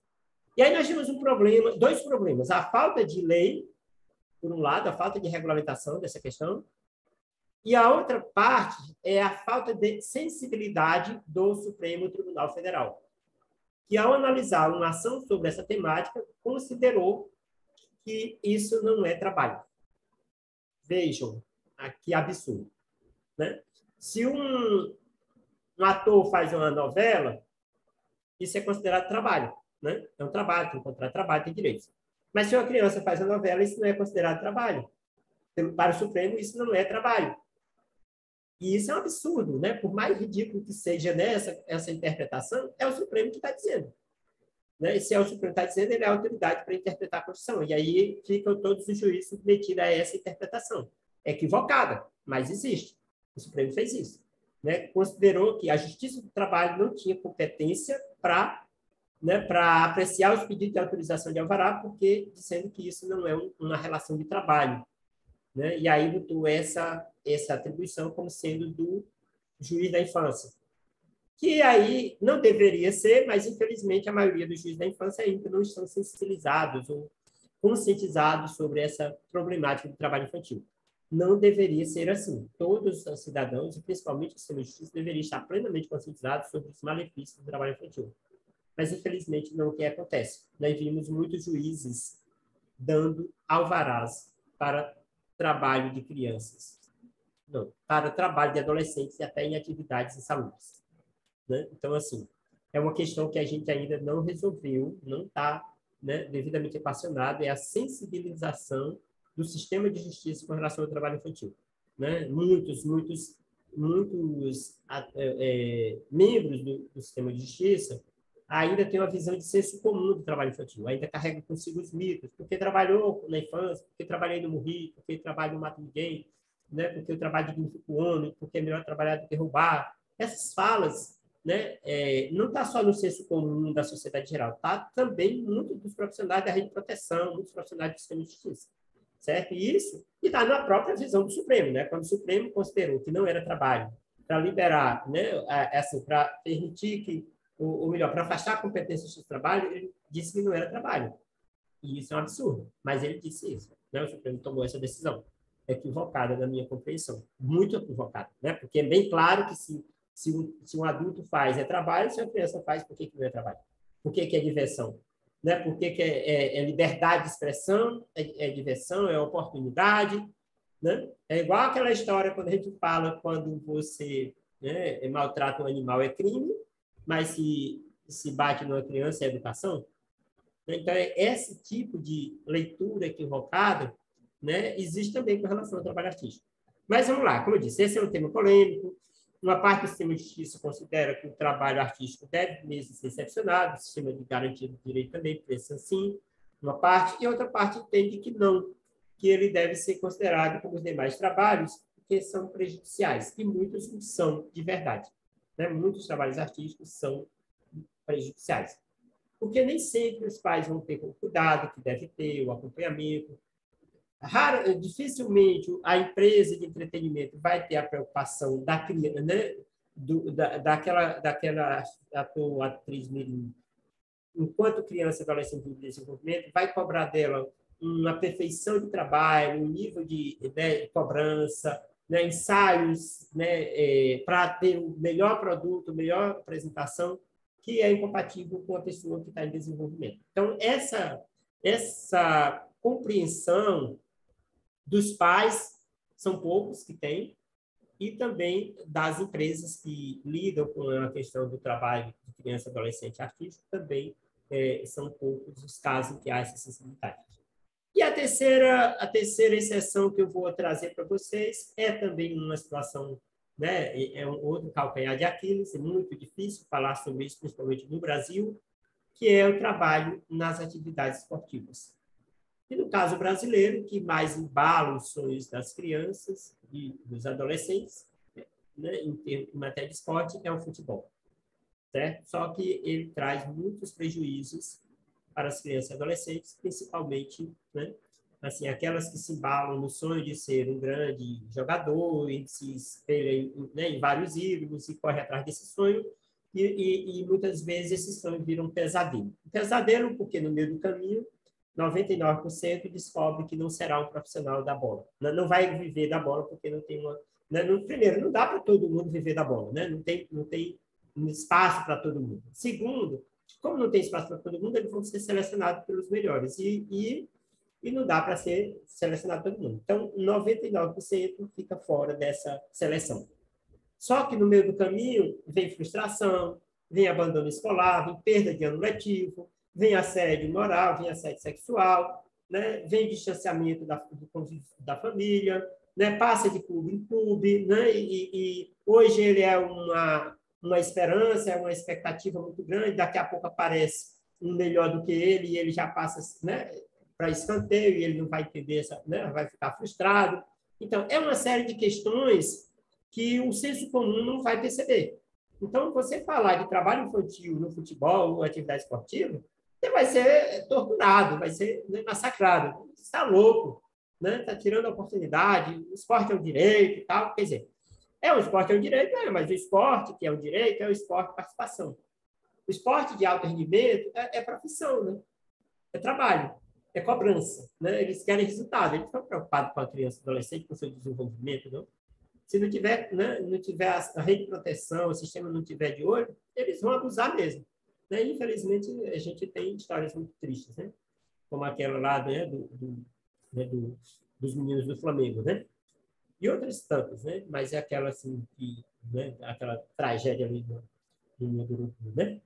E aí nós temos 2 problemas. A falta de lei, por um lado, a falta de regulamentação dessa questão, e a outra parte é a falta de sensibilidade do Supremo Tribunal Federal. que, ao analisar uma ação sobre essa temática, considerou que isso não é trabalho. Vejam, que absurdo, né? Se um ator faz uma novela, isso é considerado trabalho, né? É um trabalho, tem um contrato de trabalho, tem direitos. Mas se uma criança faz uma novela, isso não é considerado trabalho. Para o Supremo, isso não é trabalho. E isso é um absurdo, né? Por mais ridículo que seja essa interpretação, é o Supremo que está dizendo. Né? E se é o Supremo que está dizendo, ele é a autoridade para interpretar a Constituição. E aí ficam todos os juízes submetidos a essa interpretação. É equivocada, mas existe. O Supremo fez isso. Né? Considerou que a Justiça do Trabalho não tinha competência para apreciar os pedidos de autorização de alvará, porque dizendo que isso não é uma relação de trabalho. Né? E aí botou essa atribuição como sendo do juiz da infância, que aí não deveria ser, mas infelizmente a maioria dos juízes da infância ainda não estão sensibilizados ou conscientizados sobre essa problemática do trabalho infantil. Não deveria ser assim. Todos os cidadãos, e principalmente o sistema de justiça, deveriam estar plenamente conscientizados sobre os malefícios do trabalho infantil. Mas, infelizmente, não é o que acontece. Nós vimos muitos juízes dando alvarás para trabalho de crianças. Não, para trabalho de adolescentes e até em atividades insalubres. Né? Então, assim, é uma questão que a gente ainda não resolveu, não está, né, devidamente equacionado, é a sensibilização do sistema de justiça com relação ao trabalho infantil. Né? Muitos membros do sistema de justiça ainda têm uma visão de senso comum do trabalho infantil, ainda carregam consigo os mitos, porque trabalhou na infância, porque trabalhei no morri, porque trabalho no mato ninguém, né? Porque eu trabalho dignifico o homem, porque é melhor trabalhar do que roubar. Essas falas, né, não está só no senso comum da sociedade geral, está também muito dos profissionais da rede de proteção, muitos profissionais do sistema de justiça. Certo? E isso está na própria visão do Supremo, né? Quando o Supremo considerou que não era trabalho para liberar, né, assim, para permitir que, ou melhor, para afastar a competência do trabalho, ele disse que não era trabalho. E isso é um absurdo, mas ele disse isso. Né? O Supremo tomou essa decisão. Equivocada na minha compreensão. Muito equivocada, né? Porque é bem claro que se um adulto faz é trabalho, se a criança faz, por que não é trabalho? Por que é diversão? Né? Por que é liberdade de expressão, é diversão, é oportunidade. Né? É igual aquela história quando a gente fala quando você, né, maltrata um animal é crime, mas se bate numa criança é educação. Então, esse tipo de leitura equivocada, né, existe também com relação ao trabalho artístico. Mas vamos lá, como eu disse, esse é um tema polêmico. Uma parte do sistema de justiça considera que o trabalho artístico deve mesmo ser excepcionado, o sistema de garantia do direito também pensa assim, uma parte, e outra parte entende que não, que ele deve ser considerado como os demais trabalhos, que são prejudiciais, e muitos são de verdade. Né? Muitos trabalhos artísticos são prejudiciais. Porque nem sempre os pais vão ter o cuidado que deve ter, o acompanhamento. Dificilmente a empresa de entretenimento vai ter a preocupação da criança, né? daquela ator, atriz, enquanto criança e adolescente em desenvolvimento, vai cobrar dela uma perfeição de trabalho, um nível de, né, cobrança, né, ensaios, né, para ter o melhor produto, melhor apresentação, que é incompatível com a pessoa que está em desenvolvimento. Então, essa compreensão dos pais, são poucos que têm, e também das empresas que lidam com a questão do trabalho de criança, adolescente artístico, também são poucos os casos em que há essa sensibilidade. E a terceira exceção que eu vou trazer para vocês é também uma situação, né, é um outro calcanhar de Aquiles, é muito difícil falar sobre isso, principalmente no Brasil, que é o trabalho nas atividades esportivas. E no caso brasileiro, que mais embala os sonhos das crianças e dos adolescentes, né, em matéria de esporte, é o futebol. Certo? Só que ele traz muitos prejuízos para as crianças e adolescentes, principalmente, né, assim, aquelas que se embalam no sonho de ser um grande jogador e se espelham, né, em vários ídolos e corre atrás desse sonho, e muitas vezes esse sonho vira um pesadelo. Um pesadelo porque no meio do caminho 99% descobre que não será um profissional da bola. Não vai viver da bola porque não tem uma... Né? Primeiro, não dá para todo mundo viver da bola. Né? Não tem um espaço para todo mundo. Segundo, como não tem espaço para todo mundo, eles vão ser selecionados pelos melhores. E não dá para ser selecionado todo mundo. Então, 99% fica fora dessa seleção. Só que no meio do caminho vem frustração, vem abandono escolar, vem perda de ano letivo, vem assédio moral, vem assédio sexual, né? Vem distanciamento do convívio da família, né? Passa de clube em clube, né? E hoje ele é uma esperança, é uma expectativa muito grande, daqui a pouco aparece um melhor do que ele e ele já passa, né, para escanteio e ele não vai entender, né? Vai ficar frustrado. Então, é uma série de questões que o senso comum não vai perceber. Então, você falar de trabalho infantil no futebol ou atividade esportiva, você vai ser torturado, vai ser, né, massacrado. Você está louco, né? Está tirando a oportunidade, o esporte é um direito e tal. Quer dizer, o esporte é um direito, mas o esporte, que é um direito, é o esporte de participação. O esporte de alto rendimento é profissão, né? É trabalho, é cobrança. Né? Eles querem resultado, eles estão preocupados com a criança e adolescente, com o seu desenvolvimento, não? Se não tiver, né, não tiver a rede de proteção, o sistema não tiver de olho, eles vão abusar mesmo. Né? Infelizmente, a gente tem histórias muito tristes, né? Como aquela lá, né, né, dos meninos do Flamengo, né? E outras tantas, né? Mas é aquela assim, né, aquela tragédia ali do grupo, né?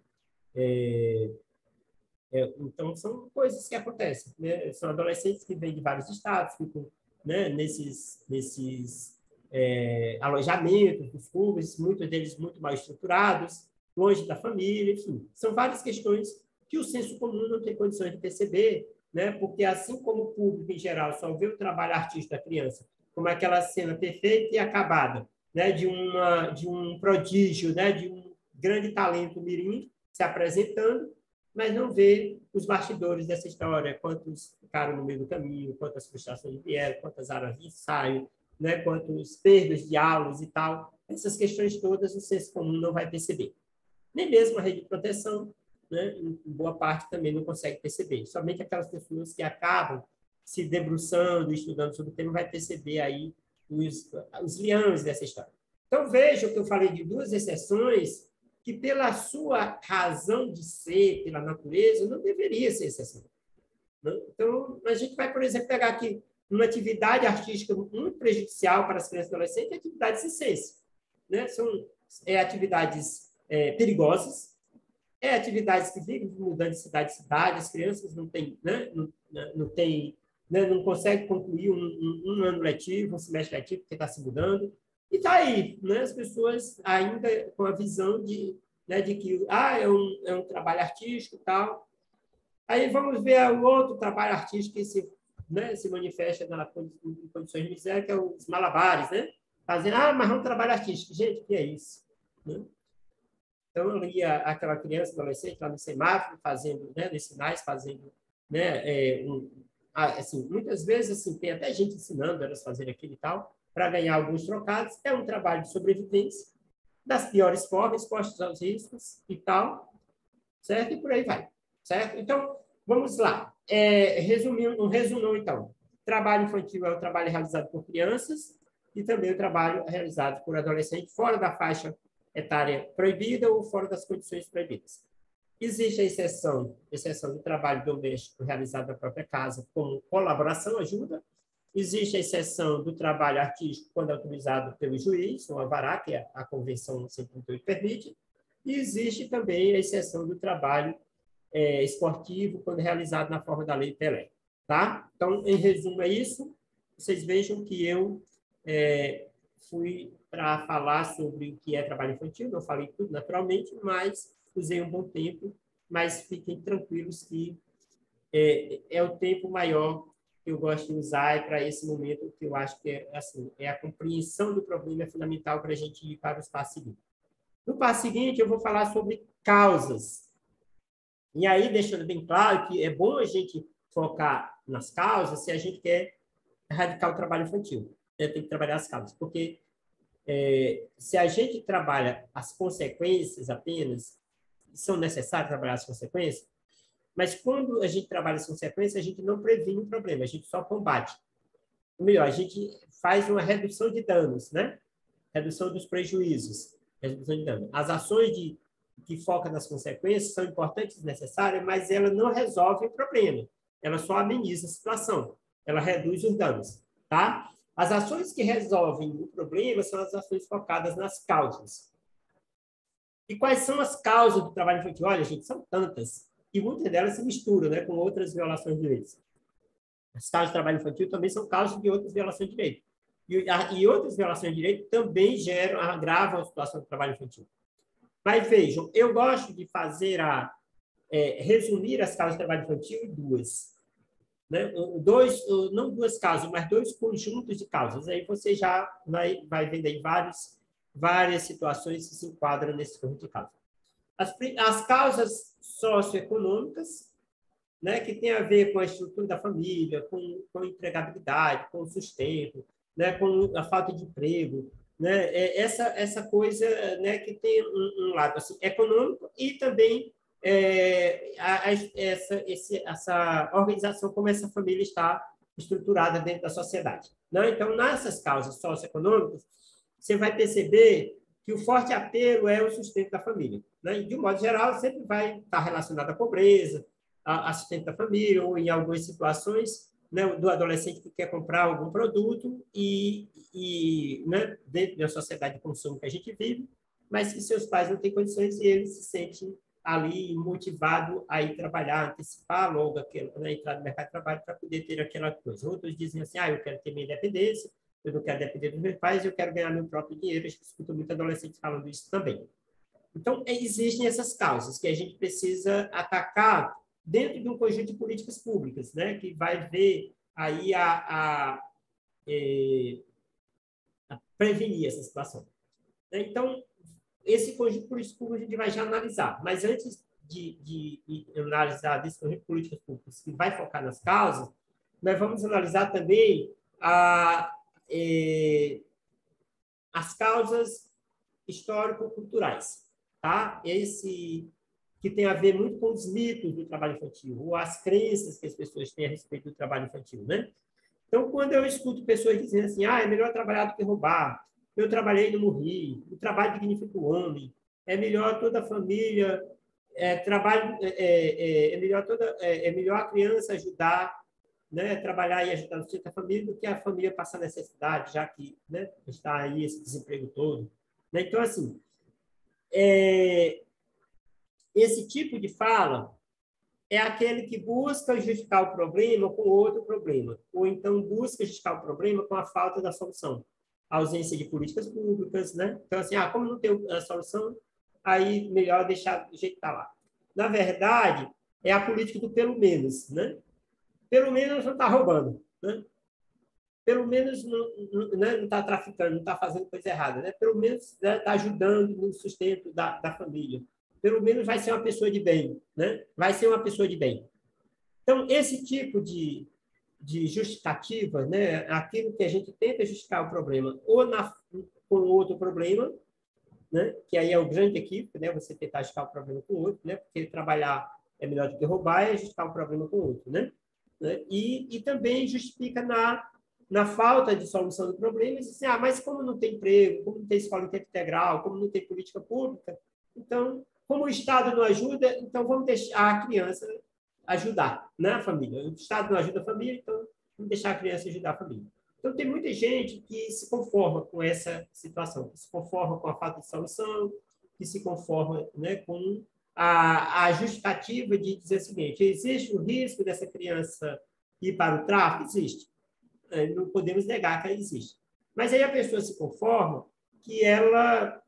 Então, são coisas que acontecem, né? São adolescentes que vêm de vários estados, ficam, né, nesses alojamentos dos clubes, muitos deles muito mal estruturados, longe da família, enfim. São várias questões que o senso comum não tem condições de perceber, né? Porque assim como o público, em geral, só vê o trabalho artístico da criança como aquela cena perfeita e acabada, né? De um prodígio, né? De um grande talento mirim se apresentando, mas não vê os bastidores dessa história, quantos ficaram no meio do caminho, quantas frustrações vieram, quantas áreas de ensaio, né, quantos perdas de aulas e tal. Essas questões todas o senso comum não vai perceber. Nem mesmo a rede de proteção, né, em boa parte também não consegue perceber. Somente aquelas pessoas que acabam se debruçando, estudando sobre o tema, vai perceber aí os liames dessa história. Então, veja que eu falei de duas exceções que, pela sua razão de ser, pela natureza, não deveria ser exceção. Então, a gente vai, por exemplo, pegar aqui uma atividade artística muito prejudicial para as crianças e adolescentes, é a atividade circense. Né? São atividades perigosas, atividades que vivem mudando de cidade em cidade, as crianças não têm, né? Não conseguem concluir um ano letivo, um semestre letivo, porque está se mudando. E está aí, né? As pessoas ainda com a visão de que é um trabalho artístico e tal. Aí vamos ver o outro trabalho artístico que se manifesta em condições de miséria, que é os malabares, né? Fazendo, mas é um trabalho artístico. Gente, o que é isso? Né? Então, eu lia aquela criança, adolescente, lá no semáforo, fazendo, né, nos sinais, fazendo, né, assim, muitas vezes, assim, tem até gente ensinando elas a fazer aquilo e tal, para ganhar alguns trocados. É um trabalho de sobrevivência, das piores formas, expostos aos riscos e tal, certo? E por aí vai, certo? Então, vamos lá. Um resumão, então. Trabalho infantil é o trabalho realizado por crianças e também o trabalho realizado por adolescentes fora da faixa etária proibida ou fora das condições proibidas. Existe a exceção do trabalho doméstico realizado na própria casa como colaboração, ajuda. Existe a exceção do trabalho artístico quando é autorizado pelo juiz, ou alvará, que a Convenção 138 permite. E existe também a exceção do trabalho esportivo quando realizado na forma da Lei Pelé. Tá? Então, em resumo, é isso. Vocês vejam que eu fui para falar sobre o que é trabalho infantil, não falei tudo naturalmente, mas usei um bom tempo, mas fiquem tranquilos que é o tempo maior que eu gosto de usar para esse momento que eu acho que a compreensão do problema é fundamental para a gente ir para o passo seguinte. No passo seguinte, eu vou falar sobre causas. E aí, deixando bem claro que é bom a gente focar nas causas se a gente quer erradicar o trabalho infantil. Tem que trabalhar as causas, porque se a gente trabalha as consequências apenas, são necessárias trabalhar as consequências, mas quando a gente trabalha as consequências, a gente não previne o problema, a gente só combate. Ou melhor, a gente faz uma redução de danos, né? Redução dos prejuízos, redução de danos. As ações que foca nas consequências, são importantes e necessárias, mas ela não resolve o problema. Ela só ameniza a situação. Ela reduz os danos, tá? As ações que resolvem o problema são as ações focadas nas causas. E quais são as causas do trabalho infantil? Olha, gente, são tantas. E muitas delas se misturam, né, com outras violações de direitos. As causas do trabalho infantil também são causas de outras violações de direito. E outras violações de direito também agravam a situação do trabalho infantil. Mas vejam, eu gosto de fazer resumir as causas do trabalho infantil em duas. Né? Não duas causas, mas dois conjuntos de causas. Aí você já vai vendo aí várias situações que se enquadram nesse conjunto de causas. As causas socioeconômicas, né, que tem a ver com a estrutura da família, com a empregabilidade, com o sustento, né, com a falta de emprego, né, essa coisa, né, que tem um lado assim, econômico e também essa organização, como essa família está estruturada dentro da sociedade. Né? Então, nessas causas socioeconômicas, você vai perceber que o forte apelo é o sustento da família. Né? E, de um modo geral, sempre vai estar relacionado à pobreza, a sustento da família, ou em algumas situações, né, do adolescente que quer comprar algum produto né, dentro da sociedade de consumo que a gente vive, mas que seus pais não têm condições e ele se sente ali motivado a ir trabalhar, antecipar logo né, entrar no mercado de trabalho para poder ter aquela coisa. Outros dizem assim, eu quero ter minha independência, eu não quero depender dos meus pais, eu quero ganhar meu próprio dinheiro. A gente escuta muito adolescentes falando isso também. Então, existem essas causas que a gente precisa atacar dentro de um conjunto de políticas públicas, né, que vai ver aí a prevenir essa situação. Então, esse conjunto de políticas públicas a gente vai já analisar, mas antes de analisar desse conjunto de políticas públicas que vai focar nas causas, nós vamos analisar também as causas histórico-culturais, tá? Esse que tem a ver muito com os mitos do trabalho infantil, ou as crenças que as pessoas têm a respeito do trabalho infantil, né? Então, quando eu escuto pessoas dizendo assim, é melhor trabalhar do que roubar, eu trabalhei e não morri, o trabalho dignifica o homem, é melhor toda a família, é melhor a criança ajudar, né, trabalhar e ajudar no sustento da família do que a família passar necessidade, já que, né, está aí esse desemprego todo. Né? Então, assim, esse tipo de fala é aquele que busca justificar o problema com outro problema, ou então busca justificar o problema com a falta da solução. A ausência de políticas públicas, né? Então, assim, como não tem a solução, aí melhor deixar do jeito que está lá. Na verdade, é a política do pelo menos, né? Pelo menos não está roubando, né? Pelo menos não está traficando, não está fazendo coisa errada, né? Pelo menos está ajudando no sustento da família. Pelo menos vai ser uma pessoa de bem, né? Vai ser uma pessoa de bem. Então, esse tipo de justificativa, né? Aquilo que a gente tenta justificar o problema ou com outro problema, né? Que aí é o grande equívoco, né? Você tentar justificar o problema com o outro, né? Porque trabalhar é melhor do que roubar e justificar o problema com o outro, né? E também justifica na falta de solução do problema, e diz assim, mas como não tem emprego, como não tem escola em tempo integral, como não tem política pública, então, como o Estado não ajuda, então vamos deixar a criança ajudar, né, a família. O Estado não ajuda a família, então vamos deixar a criança ajudar a família. Então, tem muita gente que se conforma com essa situação, que se conforma com a falta de solução, que se conforma, né, com a justificativa de dizer o seguinte, existe o risco dessa criança ir para o tráfico? Existe. Não podemos negar que ela existe. Mas aí a pessoa se conforma que ela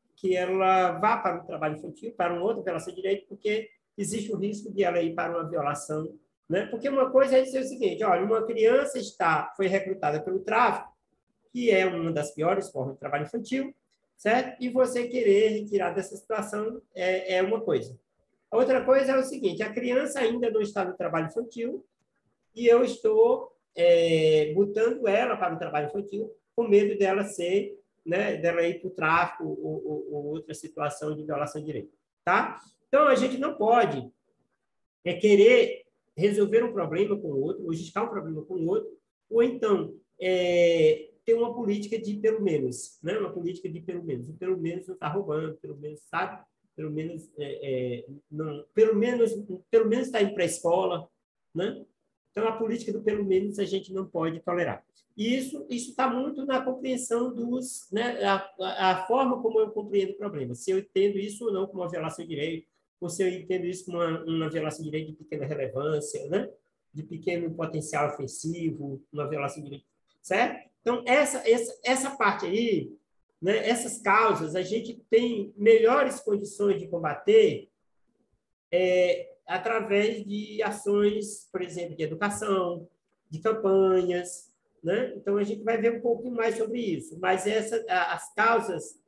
vá para o trabalho infantil, para uma outra violação de direito, porque existe o risco de ela ir para uma violação. Né? Porque uma coisa é dizer o seguinte, olha, uma criança foi recrutada pelo tráfico, que é uma das piores formas de trabalho infantil, certo? E você querer retirar dessa situação é uma coisa. A outra coisa é o seguinte, a criança ainda não está no trabalho infantil e eu estou botando ela para o trabalho infantil com medo dela dela ir para o tráfico ou outra situação de violação de direito, tá? Então, a gente não pode querer resolver um problema com o outro, ou justificar um problema com o outro, ou então ter uma política de pelo menos, né? Uma política de pelo menos. O pelo menos não está roubando, pelo menos, sabe? não, pelo menos está indo para a escola, né? Então, a política do pelo menos a gente não pode tolerar. E isso está muito na compreensão né, a forma como eu compreendo o problema. Se eu entendo isso ou não como uma violação de direito, ou se eu entendo isso como uma violação de direito de pequena relevância, né? De pequeno potencial ofensivo, uma violação de direito, certo? Então, essa parte aí, né, essas causas, a gente tem melhores condições de combater através de ações, por exemplo, de educação, de campanhas, né? Então, a gente vai ver um pouquinho mais sobre isso. Mas as causas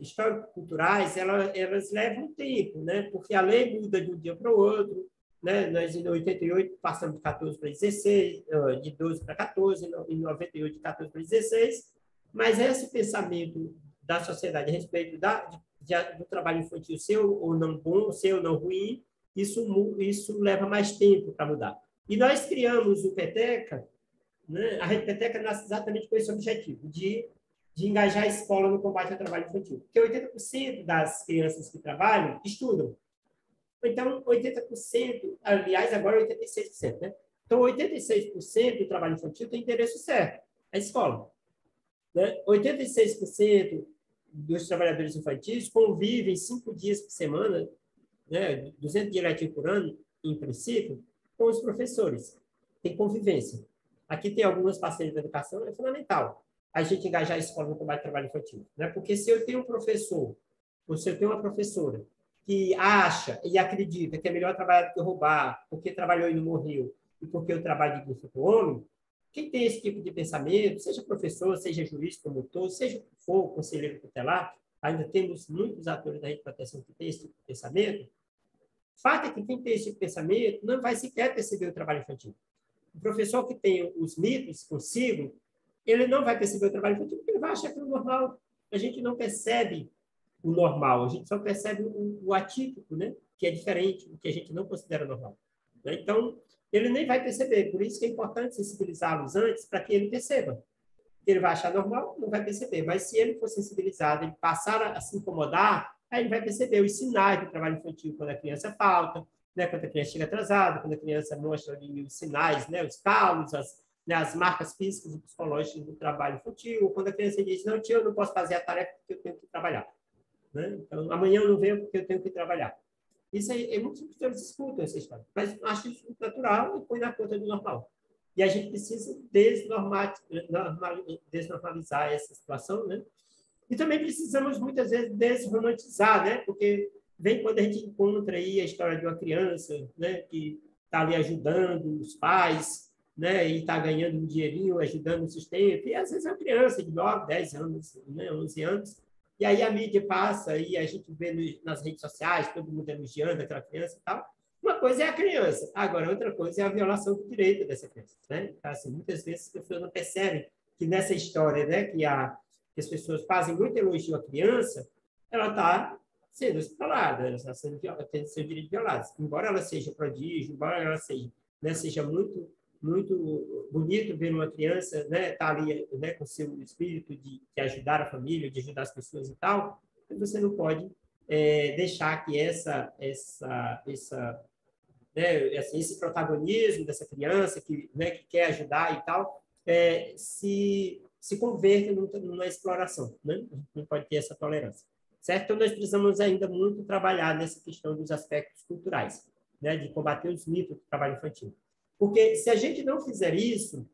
histórico-culturais, elas levam tempo, né? Porque a lei muda de um dia para o outro, né? Nós, em 88, passamos de 14 para 16, de 12 para 14, em 98, de 14 para 16, mas esse pensamento da sociedade a respeito do trabalho infantil ser ou não bom, ser ou não ruim, isso leva mais tempo para mudar. E nós criamos o Peteca, né? A Rede Peteca nasce exatamente com esse objetivo, de engajar a escola no combate ao trabalho infantil. Porque 80% das crianças que trabalham estudam. Então, 80%, aliás, agora 86%, né? Então, 86% do trabalho infantil tem endereço certo, a escola. Né? 86% dos trabalhadores infantis convivem 5 dias por semana, né? 200 dias letivos por ano, em princípio, com os professores. Tem convivência. Aqui tem algumas parcerias da educação, é fundamental a gente engajar a escola no combate ao trabalho infantil. Né? Porque se eu tenho um professor, ou se eu tenho uma professora que acha e acredita que é melhor trabalhar do que roubar, porque trabalhou e não morreu, e porque eu trabalho de grupo com o homem, quem tem esse tipo de pensamento, seja professor, seja juiz, promotor, seja o que for, conselheiro tutelar, ainda temos muitos atores da rede de proteção que têm esse tipo de pensamento. O fato é que quem tem esse tipo de pensamento não vai sequer perceber o trabalho infantil. O professor que tem os mitos consigo, ele não vai perceber o trabalho infantil porque ele vai achar aquilo normal. A gente não percebe o normal, a gente só percebe o atípico, né? Que é diferente, o que a gente não considera normal. Né? Então, ele nem vai perceber. Por isso que é importante sensibilizá-los antes para que ele perceba. Ele vai achar normal, não vai perceber. Mas se ele for sensibilizado, ele passar a se incomodar, aí ele vai perceber os sinais do trabalho infantil quando a criança falta, né? Quando a criança chega atrasada, quando a criança mostra ali os sinais, né? Os calos, as marcas físicas e psicológicas do trabalho infantil, ou quando a criança diz, não, tio, eu não posso fazer a tarefa porque eu tenho que trabalhar. Né? Então, amanhã eu não venho porque eu tenho que trabalhar. Isso aí, muitos professores escutam essa história, mas acho isso natural e põe na conta do normal. E a gente precisa desnormalizar essa situação, né? E também precisamos, muitas vezes, desromantizar, né? Porque vem quando a gente encontra aí a história de uma criança, né? Que está ali ajudando os pais, né? E está ganhando um dinheirinho, ajudando no sustento. E, às vezes, é uma criança de 9, 10 anos, né? 11 anos. E aí a mídia passa e a gente vê nas redes sociais, todo mundo elogiando aquela criança e tal. Uma coisa é a criança, agora outra coisa é a violação do direito dessa criança. Né? Então, assim, muitas vezes as pessoas não percebem que nessa história, né, que as pessoas fazem muito elogio à criança, ela está sendo explorada, ela está tendo seu direito violado. Embora ela seja prodígio, embora ela seja muito bonito ver uma criança, né, tá ali, né, com seu espírito de ajudar a família, de ajudar as pessoas e tal, você não pode deixar que né, assim, esse protagonismo dessa criança né, que quer ajudar e tal, se converta numa exploração. Né? A gente não pode ter essa tolerância. Certo? Então, nós precisamos ainda muito trabalhar nessa questão dos aspectos culturais, né, de combater os mitos do trabalho infantil. Porque se a gente não fizer isso,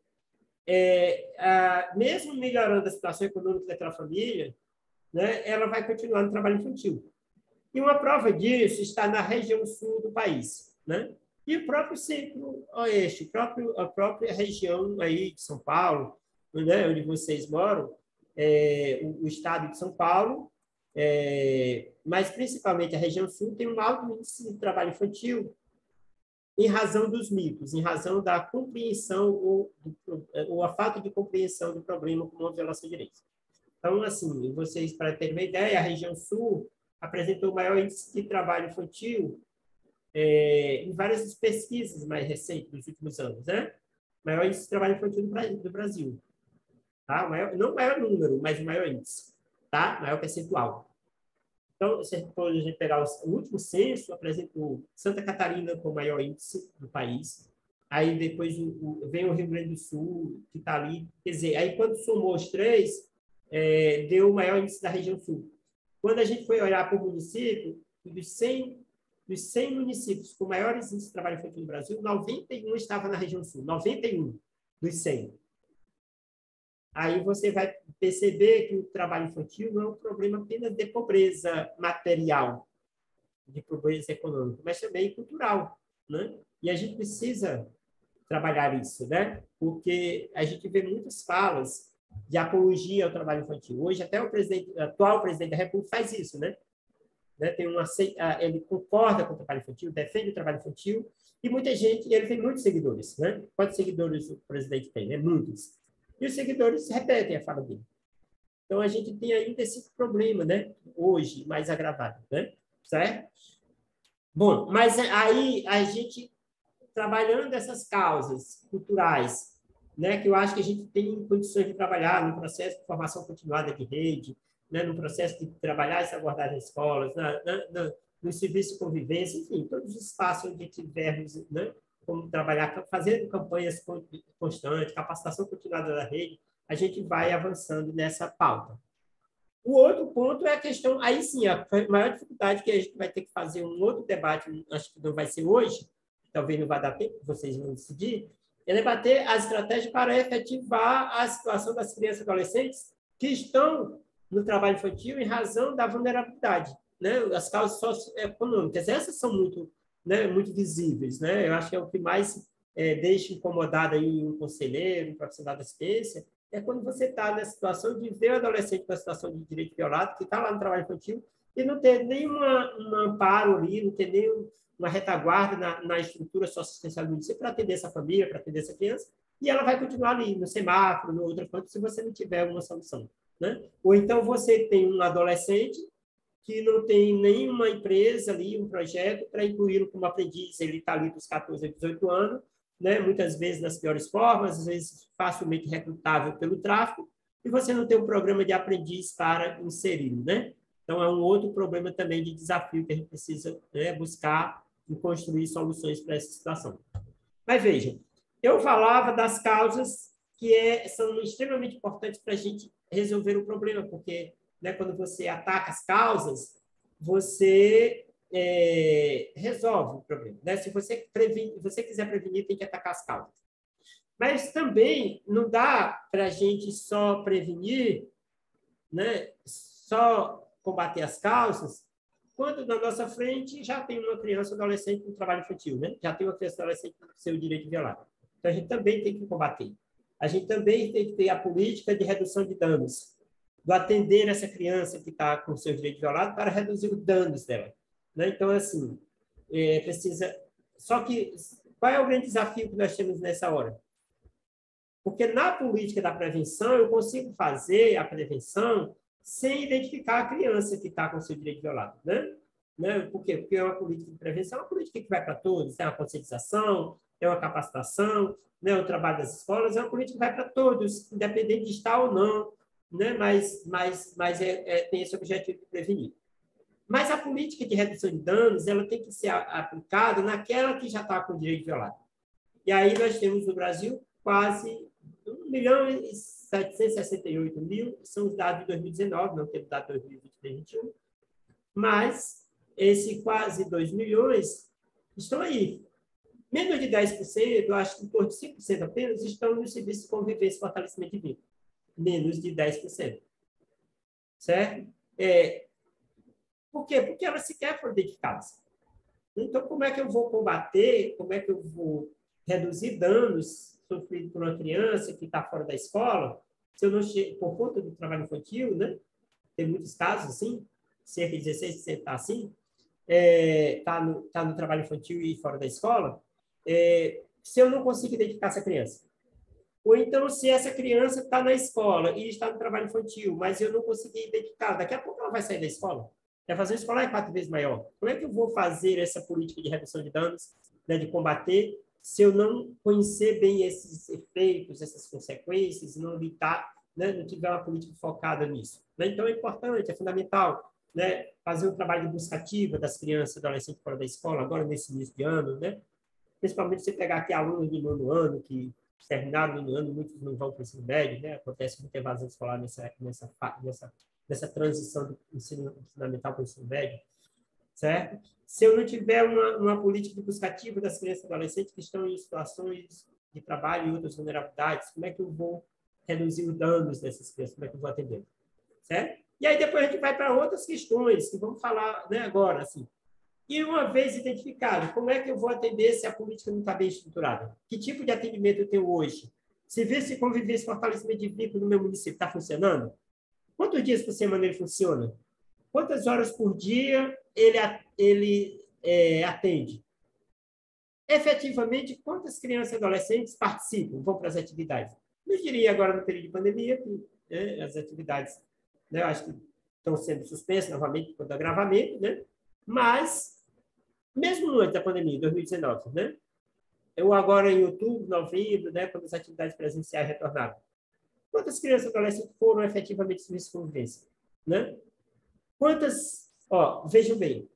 mesmo melhorando a situação econômica daquela família, né, ela vai continuar no trabalho infantil. E uma prova disso está na região sul do país, né? E o próprio centro-oeste, a própria região aí de São Paulo, né, onde vocês moram, o estado de São Paulo, mas principalmente a região sul, tem um alto índice de trabalho infantil em razão dos mitos, em razão da compreensão ou a falta de compreensão do problema como uma violação de direitos. Então, assim, vocês, para terem uma ideia, a região sul apresentou o maior índice de trabalho infantil em várias pesquisas mais recentes dos últimos anos, né? Maior índice de trabalho infantil do Brasil. Tá? Não o maior número, mas o maior índice. Tá? Maior percentual. Então, se a gente pegar o último censo, apresentou Santa Catarina com o maior índice do país, aí depois vem o Rio Grande do Sul, que está ali, quer dizer, aí quando somou os três, deu o maior índice da região sul. Quando a gente foi olhar para o município, dos 100 municípios com maiores índices de trabalho infantil no Brasil, 91 estavam na região sul, 91 dos 100. Aí você vai perceber que o trabalho infantil não é um problema apenas de pobreza material, de pobreza econômica, mas também cultural, né? E a gente precisa trabalhar isso, né? Porque a gente vê muitas falas de apologia ao trabalho infantil. Hoje até o atual presidente da República faz isso, né? Tem ele concorda com o trabalho infantil, defende o trabalho infantil, e muita gente, e ele tem muitos seguidores, né? Quantos seguidores o presidente tem? Né? Muitos. E os seguidores repetem a fala dele. Então, a gente tem ainda esse problema, né? Hoje, mais agravado, né? Certo? Bom, mas aí a gente, trabalhando essas causas culturais, né? Que eu acho que a gente tem condições de trabalhar no processo de formação continuada de rede, né? No processo de trabalhar essa abordagem nas escolas, no serviço de convivência, enfim, todos os espaços onde tivermos, né? Como trabalhar, fazendo campanhas constantes, capacitação continuada da rede, a gente vai avançando nessa pauta. O outro ponto é a questão, aí sim, a maior dificuldade que a gente vai ter que fazer um outro debate, acho que não vai ser hoje, talvez não vai dar tempo, vocês vão decidir, é debater as estratégias para efetivar a situação das crianças e adolescentes que estão no trabalho infantil em razão da vulnerabilidade, né? As causas socioeconômicas, essas são muito, né, muito visíveis, né? Eu acho que é o que mais deixa incomodado aí um conselheiro, um profissional da assistência, é quando você está na situação de ver o adolescente com a situação de direito violado, que está lá no trabalho infantil, e não ter nenhum amparo ali, não ter nenhuma retaguarda na estrutura socioassistencial do município para atender essa família, para atender essa criança, e ela vai continuar ali no semáforo, no outro ponto, se você não tiver uma solução, né? Ou então você tem um adolescente que não tem nenhuma empresa ali, um projeto para incluí-lo como aprendiz, ele está ali dos 14 a 18 anos, né? Muitas vezes nas piores formas, às vezes facilmente recrutável pelo tráfico, e você não tem um programa de aprendiz para inseri-lo, né? Então, é um outro problema também de desafio que a gente precisa, né, buscar e construir soluções para essa situação. Mas vejam, eu falava das causas que são extremamente importantes para a gente resolver o problema, porque, né, quando você ataca as causas, você resolve o problema, né? Se você quiser prevenir, tem que atacar as causas. Mas também não dá para a gente só prevenir, né? Só combater as causas, quando na nossa frente já tem uma criança ou adolescente com trabalho infantil, né? Já tem uma criança ou adolescente com seu direito violado. Então, a gente também tem que combater. A gente também tem que ter a política de redução de danos, do atender essa criança que está com seu direito violado para reduzir os danos dela, né? Então, assim, precisa... Só que, qual é o grande desafio que nós temos nessa hora? Porque na política da prevenção, eu consigo fazer a prevenção sem identificar a criança que está com seu direito violado, né? Por quê? Porque é uma política de prevenção, é uma política que vai para todos, é uma conscientização, é uma capacitação, né? O trabalho das escolas é uma política que vai para todos, independente de estar ou não, né? Mas tem esse objetivo de prevenir. Mas a política de redução de danos, ela tem que ser aplicada naquela que já está com o direito violado. E aí nós temos no Brasil quase 1.768.000, são os dados de 2019, não teve dado de 2021, mas esse quase 2 milhões estão aí. Menos de 10%, eu acho que em torno de 5% apenas, estão no serviço de convivência e fortalecimento de vínculo. Menos de 10%. Certo? Por quê? Porque elas sequer foram identificadas. Então, como é que eu vou combater, como é que eu vou reduzir danos sofridos por uma criança que está fora da escola, se eu não por conta do trabalho infantil, né? Tem muitos casos assim, cerca de 16% está assim, está no trabalho infantil e fora da escola, se eu não consigo identificar essa criança. Ou então, se essa criança está na escola e está no trabalho infantil, mas eu não consegui identificar, daqui a pouco ela vai sair da escola. A evasão escolar é 4 vezes maior. Como é que eu vou fazer essa política de redução de danos, né, de combater, se eu não conhecer bem esses efeitos, essas consequências, não evitar, né, não tiver uma política focada nisso? Né? Então, é importante, é fundamental né, fazer um trabalho de busca ativa das crianças e adolescentes fora da escola, agora nesse início de ano, né? Principalmente você pegar aqui alunos do nono ano, que terminaram no nono ano, muitos não vão para o ensino médio, né? Acontece muita evasão escolar nessa transição do ensino fundamental para o ensino médio, certo? Se eu não tiver uma política de busca ativa das crianças e adolescentes que estão em situações de trabalho e outras vulnerabilidades, como é que eu vou reduzir os danos dessas crianças? Como é que eu vou atender? Certo? E aí depois a gente vai para outras questões que vamos falar, né, agora, assim. E uma vez identificado, como é que eu vou atender se a política não está bem estruturada? Que tipo de atendimento eu tenho hoje? Serviço de convivência e fortalecimento de vínculo no meu município está funcionando? Quantos dias por semana ele funciona? Quantas horas por dia ele atende? Efetivamente, quantas crianças e adolescentes participam, vão para as atividades? Não diria agora no período de pandemia, que as atividades, né, eu acho que estão sendo suspensas novamente por agravamento, né? Mas, mesmo antes da pandemia, 2019, né? Eu agora em outubro, novembro, né, quando as atividades presenciais retornaram, quantas crianças e adolescentes foram efetivamente serviços de convivência, né? Quantas, vejam bem,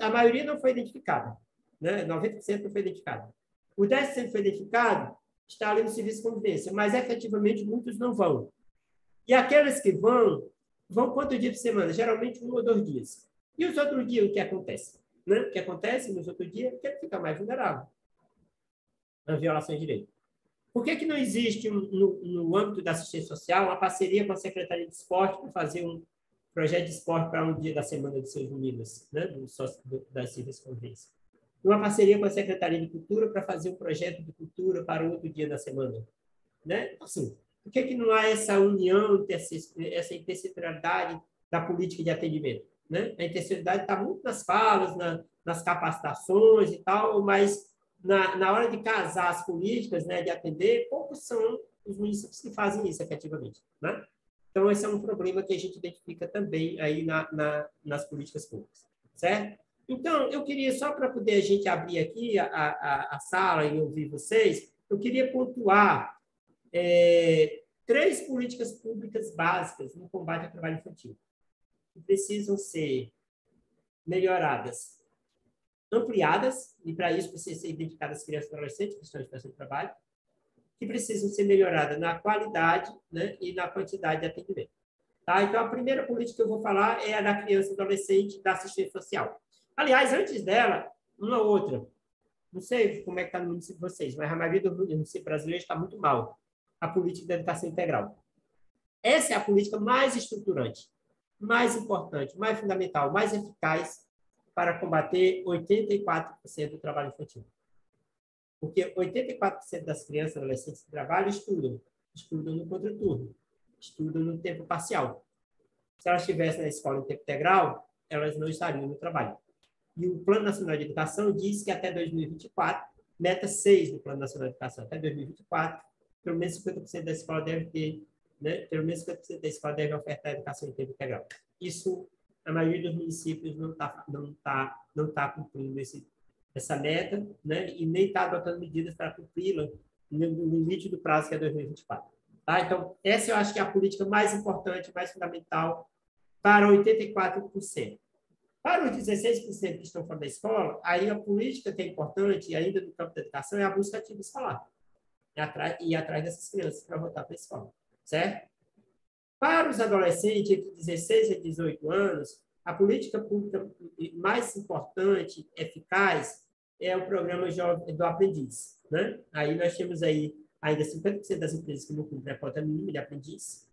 a maioria não foi identificada, né? 90% não foi identificada. O 10% foi identificado, está ali no serviço de convivência, mas efetivamente muitos não vão. E aqueles que vão quantos dias por semana? Geralmente 1 ou 2 dias. E os outros dias, o que acontece? Né? O que acontece nos outros dias é que ele fica mais vulnerável à violação de direito. Por que não existe, no âmbito da assistência social, uma parceria com a Secretaria de Esporte para fazer um projeto de esporte para um dia da semana dos seus meninos, né? Das serviços de convivência? Uma parceria com a Secretaria de Cultura para fazer um projeto de cultura para outro dia da semana, né? Assim, por que não há essa união, essa intencionalidade da política de atendimento? Né? A intencionalidade está muito nas falas, nas capacitações e tal, mas na hora de casar as políticas, né, de atender, poucos são os municípios que fazem isso efetivamente. Né? Então, esse é um problema que a gente identifica também aí nas políticas públicas. Certo? Então, eu queria, só para poder a gente abrir aqui a sala e ouvir vocês, eu queria pontuar 3 políticas públicas básicas no combate ao trabalho infantil, que precisam ser melhoradas, ampliadas, e para isso precisam ser identificadas crianças e adolescentes que estão em situação de trabalho, que precisam ser melhoradas na qualidade, né, e na quantidade de atendimento. Tá? Então, a primeira política que eu vou falar é a da criança e adolescente da assistência social. Aliás, antes dela, uma outra. Não sei como é que está no município de vocês, mas a maioria do município brasileiro está muito mal. A política da educação integral. Essa é a política mais estruturante, mais importante, mais fundamental, mais eficaz para combater 84% do trabalho infantil. Porque 84% das crianças e adolescentes que trabalham estudam no contraturno, estudam no tempo parcial. Se elas estivessem na escola em tempo integral, elas não estariam no trabalho. E o Plano Nacional de Educação diz que até 2024, meta 6 do Plano Nacional de Educação, até 2024, pelo menos 50% da escola deve ter, né, pelo menos 50% da escola deve ofertar educação em tempo integral. Isso, a maioria dos municípios não tá cumprindo essa meta, né, e nem está adotando medidas para cumpri-la no limite do prazo, que é 2024. Tá? Então, essa eu acho que é a política mais importante, mais fundamental para 84%. Para os 16% que estão fora da escola, aí a política que é importante, ainda no campo da educação, é a busca ativa escolar. Ir atrás dessas crianças para voltar para a escola. Certo? Para os adolescentes entre 16 e 18 anos, a política pública mais importante, eficaz, é o programa do aprendiz. Né? Aí nós temos aí ainda 50% das empresas que não cumprem a cota mínima de aprendiz,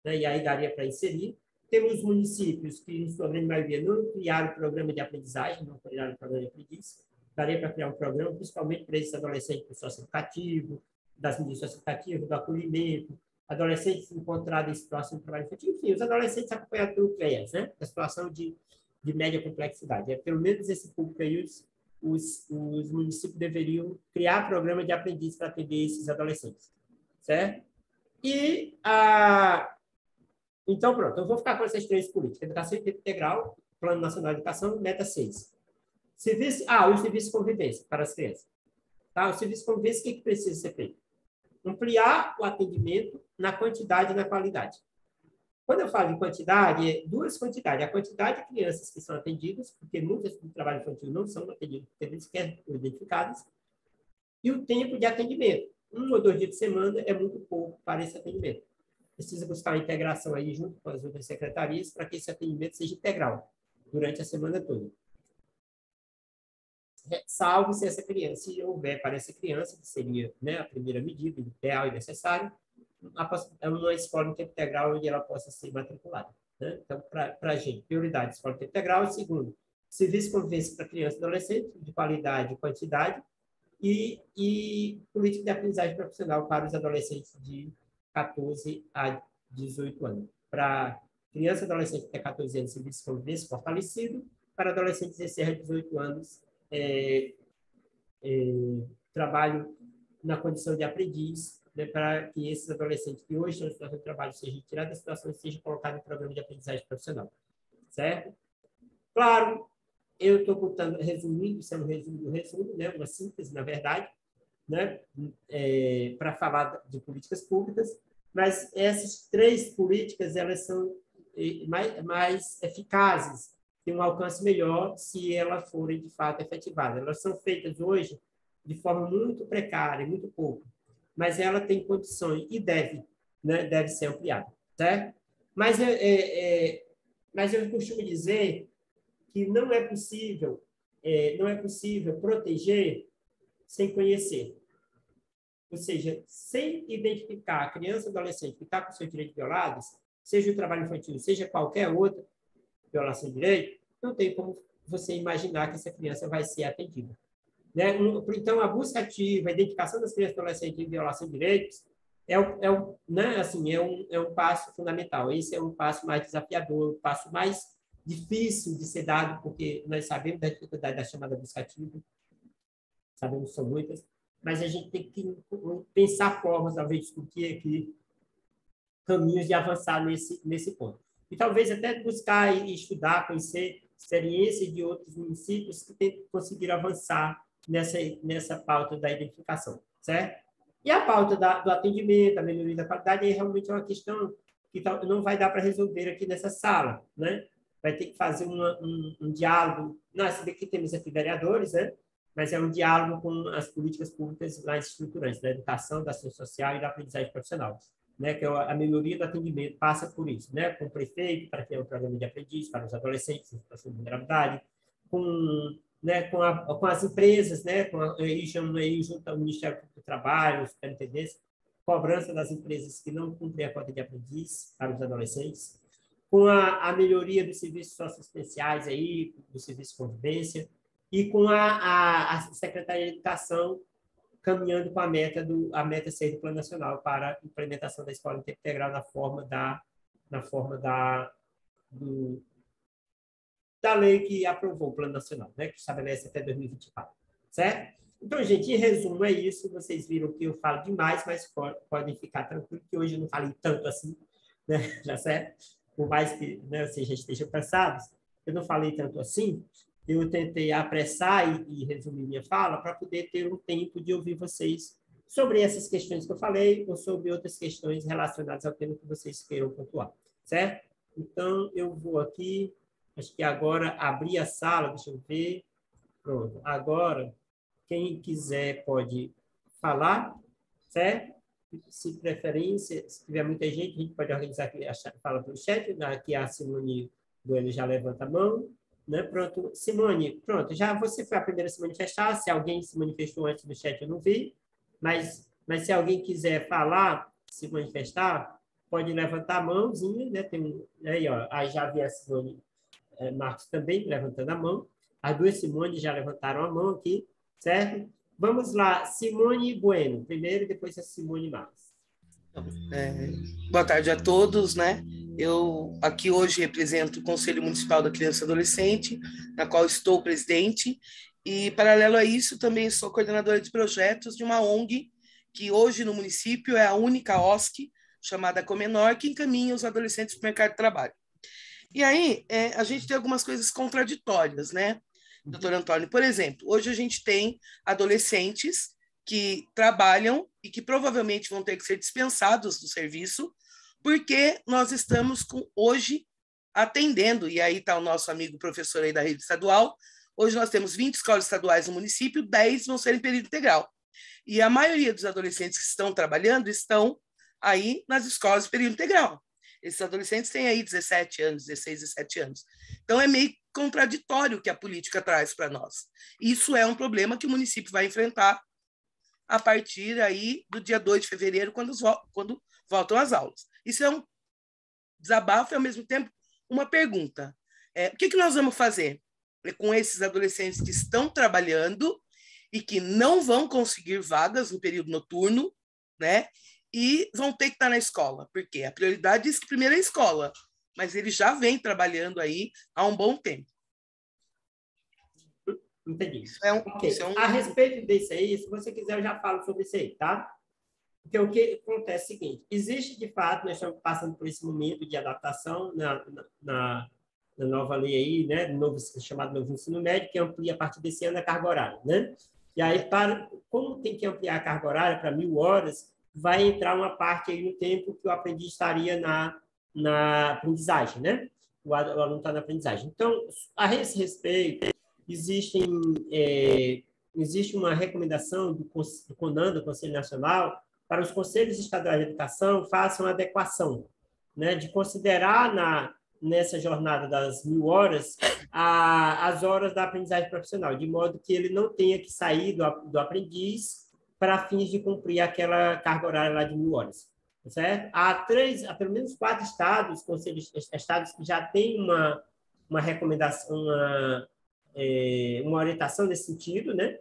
né? E aí daria para inserir. Temos municípios que, em sua grande maioria, não criaram programa de aprendizagem, não criaram programa de aprendiz. Daria para criar um programa, principalmente para esses adolescentes do socioeducativo, das medidas socioeducativas, do acolhimento, adolescentes encontrados em situação de trabalho infantil, enfim, os adolescentes acompanhados pelo CREAS, né? Da situação de média complexidade. Pelo menos esse público aí, os municípios deveriam criar programa de aprendiz para atender esses adolescentes. Certo? E então, pronto, eu vou ficar com essas 3 políticas. Educação em tempo integral, Plano Nacional de Educação, meta 6. O serviço de convivência para as crianças. Tá? O serviço de convivência, o que precisa ser feito? Ampliar o atendimento na quantidade e na qualidade. Quando eu falo de quantidade, é duas quantidades. A quantidade de crianças que são atendidas, porque muitas do trabalho infantil não são atendidas, porque eles querem identificadas, e o tempo de atendimento. 1 ou 2 dias de semana é muito pouco para esse atendimento. Precisa buscar uma integração aí junto com as outras secretarias para que esse atendimento seja integral durante a semana toda. Salvo se essa criança, se houver para essa criança, que seria, né, a primeira medida, ideal e necessária, uma escola em tempo integral onde ela possa ser matriculada. Né? Então, para a gente, prioridade, escola em tempo integral. E segundo, serviço de convivência para criança e adolescente, de qualidade e quantidade, e política de aprendizagem profissional para os adolescentes de 14 a 18 anos. Para criança e adolescente até 14 anos, serviço de convivência fortalecido. Para adolescentes de 16 a 18 anos, trabalho na condição de aprendiz, né, para que esses adolescentes que hoje estão em situação de trabalho sejam tirados da situação e sejam colocados em programa de aprendizagem profissional. Certo? Claro, eu estou botando, resumindo, isso é um resumo, né, uma síntese, na verdade, né, para falar de políticas públicas, mas essas 3 políticas, elas são mais eficazes, têm um alcance melhor se elas forem, de fato, efetivadas. Elas são feitas hoje de forma muito precária, muito pouco, mas ela tem condições e deve, né, deve ser ampliada, certo? Mas eu costumo dizer que não é possível proteger sem conhecer. Ou seja, sem identificar a criança ou adolescente que está com seus direitos violados, seja o trabalho infantil, seja qualquer outra violação de direito, não tem como você imaginar que essa criança vai ser atendida. Né? Então, a busca ativa, a identificação das crianças e adolescentes em violação de direitos é um passo fundamental. Esse é um passo mais desafiador, um passo mais difícil de ser dado, porque nós sabemos da dificuldade da chamada busca ativa, sabemos que são muitas, mas a gente tem que pensar formas, talvez, discutir aqui caminhos de avançar nesse ponto. E talvez até buscar e estudar, conhecer experiências de outros municípios que conseguiram avançar nessa pauta da identificação, certo? E a pauta do atendimento, a melhoria da qualidade, realmente é uma questão que não vai dar para resolver aqui nessa sala, né? Vai ter que fazer um diálogo. Nós que temos aqui vereadores, né? Mas é um diálogo com as políticas públicas mais estruturantes, da educação, da ação social e da aprendizagem profissional, né? Que a melhoria do atendimento passa por isso, né? Com o prefeito, para ter um programa de aprendiz para os adolescentes em situação de vulnerabilidade, com as empresas, né? Junto ao Ministério Público do Trabalho, superintendência, cobrança das empresas que não cumprem a cota de aprendiz para os adolescentes, com a melhoria dos serviços socioespeciais aí, do serviço de convivência, e com a Secretaria de Educação caminhando com a meta 6 do Plano Nacional para a implementação da escola em tempo integral na forma da lei que aprovou o Plano Nacional, né, que estabelece até 2024, certo? Então, gente, em resumo, é isso. Vocês viram que eu falo demais, mas podem ficar tranquilos que hoje eu não falei tanto assim, né, já certo? Por mais que, né, vocês já estejam cansados, eu não falei tanto assim. Eu tentei apressar e resumir minha fala para poder ter um tempo de ouvir vocês sobre essas questões que eu falei ou sobre outras questões relacionadas ao tema que vocês queiram pontuar, certo? Então, eu vou aqui, acho que agora abrir a sala, deixa eu ver. Pronto. Agora, quem quiser pode falar, certo? Se preferência, se tiver muita gente, a gente pode organizar aqui a fala pelo chat. Aqui a Simone Bueno já levanta a mão. Né? Pronto, Simone, pronto, já você foi a primeira a se manifestar, se alguém se manifestou antes do chat eu não vi, mas se alguém quiser falar, se manifestar, pode levantar a mãozinha, né? Aí, ó, aí já vi a Simone Marcos também levantando a mão, as duas Simone já levantaram a mão aqui, certo? Vamos lá, Simone Bueno, primeiro e depois a Simone Marcos. Boa tarde a todos, né? Eu aqui hoje represento o Conselho Municipal da Criança e Adolescente, na qual estou presidente, e paralelo a isso também sou coordenadora de projetos de uma ONG, que hoje no município é a única OSC, chamada Comenor, que encaminha os adolescentes para o mercado de trabalho. E aí, a gente tem algumas coisas contraditórias, né, doutor Antônio? Por exemplo, hoje a gente tem adolescentes que trabalham e que provavelmente vão ter que ser dispensados do serviço, porque nós estamos hoje atendendo, e aí está o nosso amigo professor aí da rede estadual, hoje nós temos 20 escolas estaduais no município, 10 vão ser em período integral. E a maioria dos adolescentes que estão trabalhando estão aí nas escolas de período integral. Esses adolescentes têm aí 17 anos, 16, 17 anos. Então, é meio contraditório o que a política traz para nós. Isso é um problema que o município vai enfrentar a partir aí do dia 2 de fevereiro, quando voltam às aulas. Isso é um desabafo e, ao mesmo tempo, uma pergunta. O que nós vamos fazer com esses adolescentes que estão trabalhando e que não vão conseguir vagas no período noturno, né? E vão ter que estar na escola, porque a prioridade diz que primeiro é a escola, mas ele já vem trabalhando aí há um bom tempo. Entendi. A respeito disso aí, se você quiser, eu já falo sobre isso aí, tá? Porque o que acontece é o seguinte, existe, de fato, nós estamos passando por esse momento de adaptação na nova lei aí, né, chamado novo ensino médio, que amplia a partir desse ano a carga horária, né? E aí, como tem que ampliar a carga horária para 1.000 horas, vai entrar uma parte aí no tempo que o aprendiz estaria na aprendizagem, né? O aluno está na aprendizagem. Então, a esse respeito, existe uma recomendação do CONANDA, do Conselho Nacional, para os Conselhos Estaduais de Educação façam adequação, né? De considerar nessa jornada das 1.000 horas as horas da aprendizagem profissional, de modo que ele não tenha que sair do aprendiz para fins de cumprir aquela carga horária lá de 1.000 horas. Certo? Há pelo menos 4 estados, estados que já têm uma recomendação, uma orientação nesse sentido, né?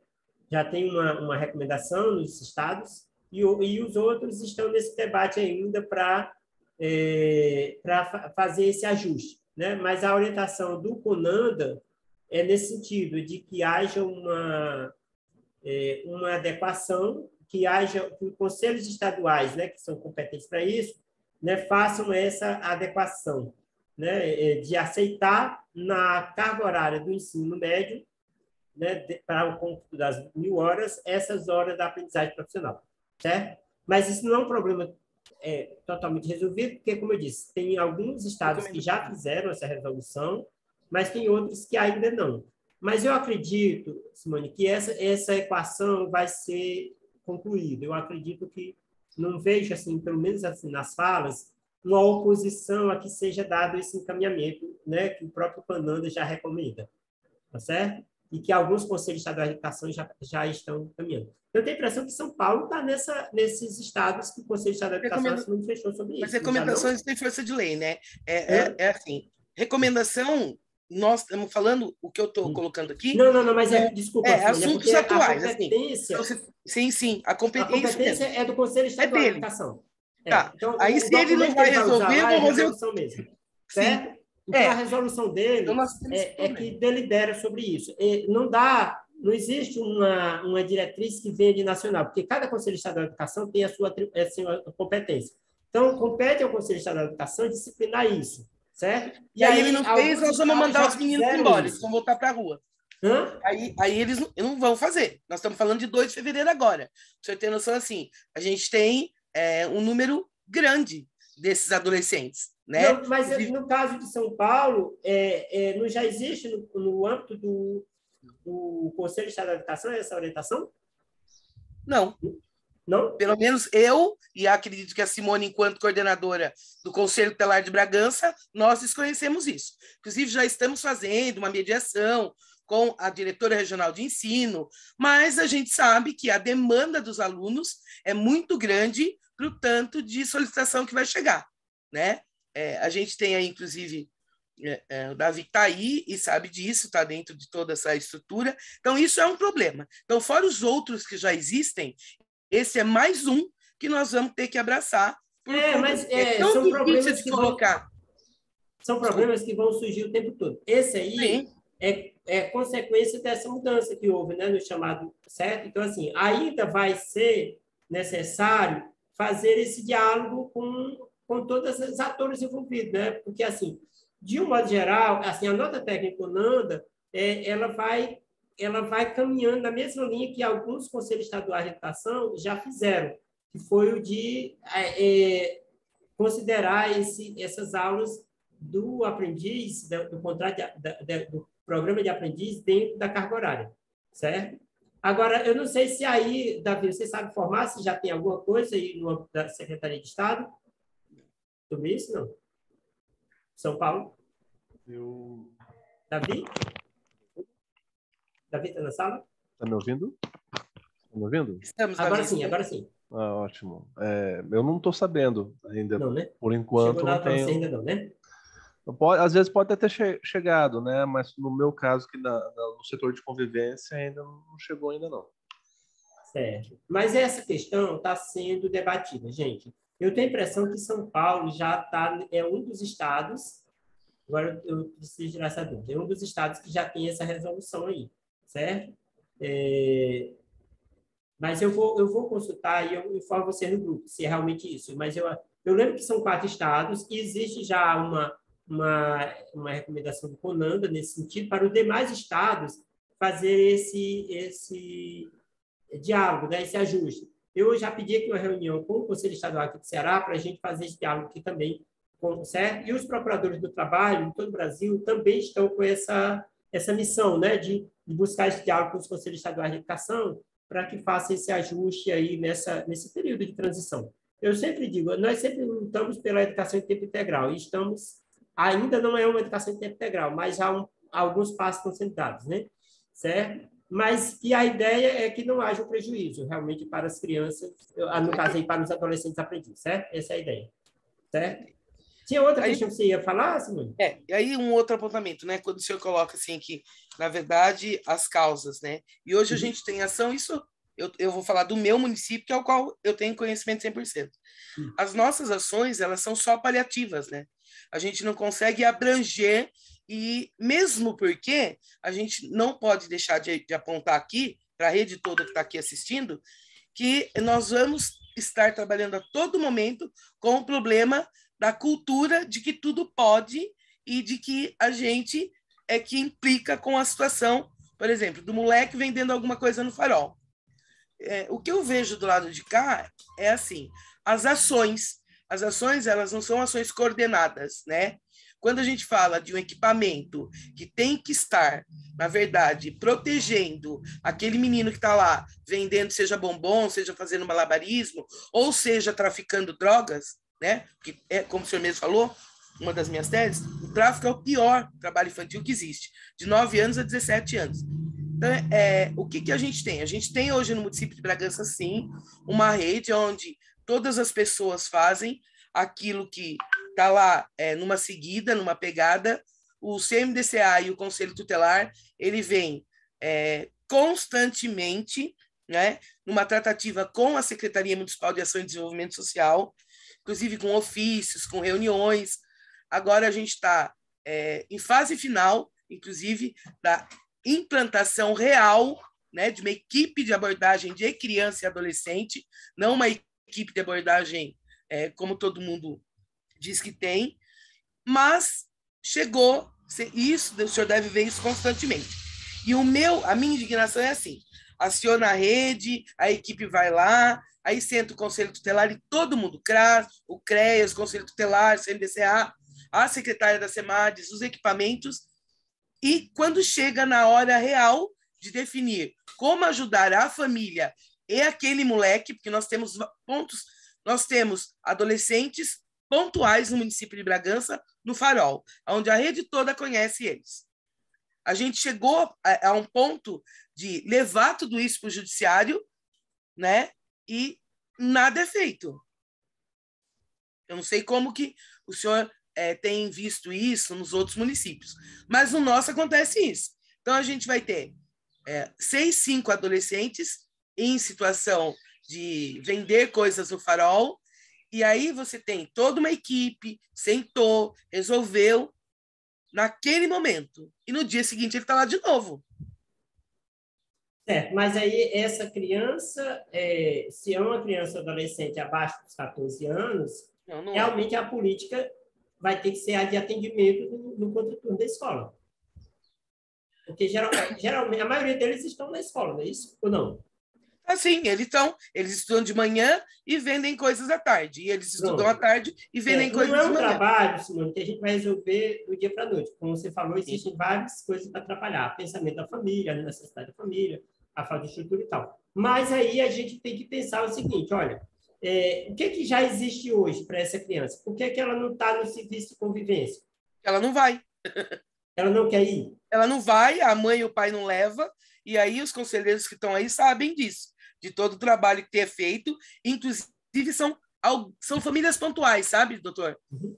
Já tem uma recomendação nos estados, e os outros estão nesse debate ainda para fazer esse ajuste, né? Mas a orientação do CONANDA é nesse sentido, de que haja uma adequação, que os conselhos estaduais, né, que são competentes para isso, né, façam essa adequação, né, de aceitar na carga horária do ensino médio, né, para o cômputo das 1.000 horas, essas horas da aprendizagem profissional, certo? Mas isso não é um problema totalmente resolvido, porque, como eu disse, tem alguns estados que já fizeram essa resolução, mas tem outros que ainda não. Mas eu acredito, Simone, que essa equação vai ser concluída. Eu acredito que não vejo, assim, pelo menos assim, nas falas, uma oposição a que seja dado esse encaminhamento, né, que o próprio CONANDA já recomenda, tá certo? E que alguns conselhos estaduais de educação já estão caminhando. Eu tenho a impressão que São Paulo está nesses estados que o Conselho Estadual de Educação se manifestou sobre isso. Mas recomendações têm força de lei, né? É assim, recomendação, nós estamos falando, o que eu estou colocando aqui... Não, mas desculpa, assuntos atuais. A competência... Assim, sim, a competência é do Conselho Estadual de Educação. Tá. Então, aí, se ele não vai resolver, eu vou fazer... mesmo, certo? Sim. Então, a resolução dele é que delibera sobre isso. Não existe uma diretriz que venha de nacional, porque cada Conselho Estadual de Educação tem a sua competência. Então, compete ao Conselho Estadual de Educação disciplinar isso, certo? E aí ele não fez, nós vamos mandar os meninos embora, eles vão voltar para a rua. Aí eles não vão fazer. Nós estamos falando de 2 de fevereiro agora. Você tem noção, assim, a gente tem um número grande desses adolescentes. Né? Não, mas no caso de São Paulo, não já existe no âmbito do Conselho Estadual de Educação essa orientação? Não. Não? Pelo menos eu, e acredito que a Simone, enquanto coordenadora do Conselho Tutelar de Bragança, nós desconhecemos isso. Inclusive, já estamos fazendo uma mediação com a diretora regional de ensino, mas a gente sabe que a demanda dos alunos é muito grande para o tanto de solicitação que vai chegar, né? A gente tem aí, inclusive, o Davi está aí e sabe disso, está dentro de toda essa estrutura. Então, isso é um problema. Então, fora os outros que já existem, esse é mais um que nós vamos ter que abraçar. Mas são problemas que são problemas que vão surgir o tempo todo. Esse aí é consequência dessa mudança que houve, né, no chamado, certo? Então, assim, ainda vai ser necessário fazer esse diálogo com todos os atores envolvidos, né? Porque, assim, de um modo geral, assim, a nota técnica CONANDA, ela vai caminhando na mesma linha que alguns conselhos estaduais de educação já fizeram, que foi o de considerar essas aulas do aprendiz, do contrato, do programa de aprendiz dentro da carga horária, certo? Agora, eu não sei se aí, Davi, você sabe informar se já tem alguma coisa aí da Secretaria de Estado sobre isso, não? São Paulo? Davi? Davi está na sala? Está me ouvindo? Está me ouvindo? Estamos, agora Davi. sim, agora sim. Ah, ótimo. Eu não estou sabendo ainda. Não, né? Por enquanto, chegou lá não para você tenho. ainda não, né? Às vezes pode até ter chegado, né? Mas no meu caso, que no setor de convivência, ainda não chegou ainda não. Certo. Mas essa questão está sendo debatida, gente. Eu tenho a impressão que São Paulo já é um dos estados, agora eu preciso tirar essa dúvida, é um dos estados que já tem essa resolução aí, certo? Mas eu vou consultar e eu informo você no grupo se é realmente isso. Mas eu lembro que são 4 estados e existe já uma recomendação do CONANDA nesse sentido para os demais estados fazer esse diálogo, né, esse ajuste. Eu já pedi aqui uma reunião com o Conselho Estadual aqui do Ceará para a gente fazer esse diálogo aqui também, certo? E os procuradores do trabalho em todo o Brasil também estão com essa missão, né, de buscar esse diálogo com os Conselhos Estaduais de Educação para que faça esse ajuste aí nesse período de transição. Eu sempre digo, nós sempre lutamos pela educação em tempo integral e ainda não é uma educação em tempo integral, mas já alguns passos estão sendo dados, né? Certo? Mas e a ideia é que não haja um prejuízo realmente para as crianças, no caso aí para os adolescentes aprendizes, certo? Essa é a ideia, certo? Tinha outra questão que você ia falar, Simone? E aí um outro apontamento, né? Quando o senhor coloca assim que, na verdade, as causas, né? E hoje a gente tem ação, isso eu vou falar do meu município, que é o qual eu tenho conhecimento 100%. As nossas ações, elas são só paliativas, né? A gente não consegue abranger e mesmo porque a gente não pode deixar de apontar aqui, para a rede toda que está aqui assistindo, que nós vamos estar trabalhando a todo momento com o problema da cultura de que tudo pode e de que a gente é que implica com a situação, por exemplo, do moleque vendendo alguma coisa no farol. O que eu vejo do lado de cá é assim, as ações, elas não são ações coordenadas, né? Quando a gente fala de um equipamento que tem que estar, na verdade, protegendo aquele menino que está lá vendendo, seja bombom, seja fazendo malabarismo, ou seja traficando drogas, né? Porque como o senhor mesmo falou, uma das minhas teses, o tráfico é o pior trabalho infantil que existe, de 9 anos a 17 anos. Então, o que a gente tem? A gente tem hoje no município de Bragança, sim, uma rede onde todas as pessoas fazem aquilo que está lá numa seguida, numa pegada. O CMDCA e o Conselho Tutelar, ele vem constantemente, né, numa tratativa com a Secretaria Municipal de Ação e Desenvolvimento Social, inclusive com ofícios, com reuniões. Agora a gente está em fase final, inclusive, da implantação real, né, de uma equipe de abordagem de criança e adolescente, não uma equipe de abordagem como todo mundo diz que tem, mas chegou, isso, o senhor deve ver isso constantemente. E a minha indignação é assim, aciona a rede, a equipe vai lá, aí senta o Conselho Tutelar e todo mundo, o CREAS, o Conselho Tutelar, o CMDCA, a secretária da SEMADES, os equipamentos, e quando chega na hora real de definir como ajudar a família e aquele moleque, porque nós temos adolescentes pontuais no município de Bragança, no Farol, onde a rede toda conhece eles. A gente chegou a um ponto de levar tudo isso para o judiciário, né? E nada é feito. Eu não sei como que o senhor tem visto isso nos outros municípios, mas no nosso acontece isso. Então, a gente vai ter 6, 5 adolescentes em situação de vender coisas no Farol, e aí você tem toda uma equipe, sentou, resolveu naquele momento, e no dia seguinte ele está lá de novo. Certo, mas aí essa criança, se é uma criança adolescente abaixo dos 14 anos, não realmente a política vai ter que ser a de atendimento no contraturno da escola. Porque geralmente a maioria deles estão na escola, não é isso? Ou não? Assim, eles estudam de manhã e vendem coisas à tarde. E eles estudam à Pronto. tarde e vendem coisas Não é de um manhã. trabalho, Simone, que a gente vai resolver do dia para a noite. Como você falou, existem várias coisas para atrapalhar. Pensamento da família, a necessidade da família, a falta de estrutura e tal. Mas aí a gente tem que pensar o seguinte, olha, o que já existe hoje para essa criança? Por que ela não está no serviço de convivência? Ela não vai. Ela não quer ir? Ela não vai, a mãe e o pai não leva, e aí os conselheiros que estão aí sabem disso, de todo o trabalho que é feito, inclusive são famílias pontuais, sabe, doutor? Uhum.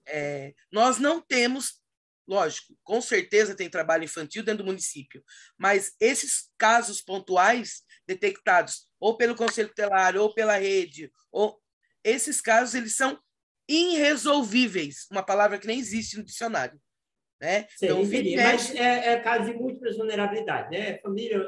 Nós não temos, lógico, com certeza tem trabalho infantil dentro do município, mas esses casos pontuais detectados ou pelo Conselho Tutelar ou pela rede, ou esses casos eles são irresolvíveis, uma palavra que nem existe no dicionário. Né? Sim, Então, entendi. Mas é caso de múltiplas vulnerabilidades, né? A família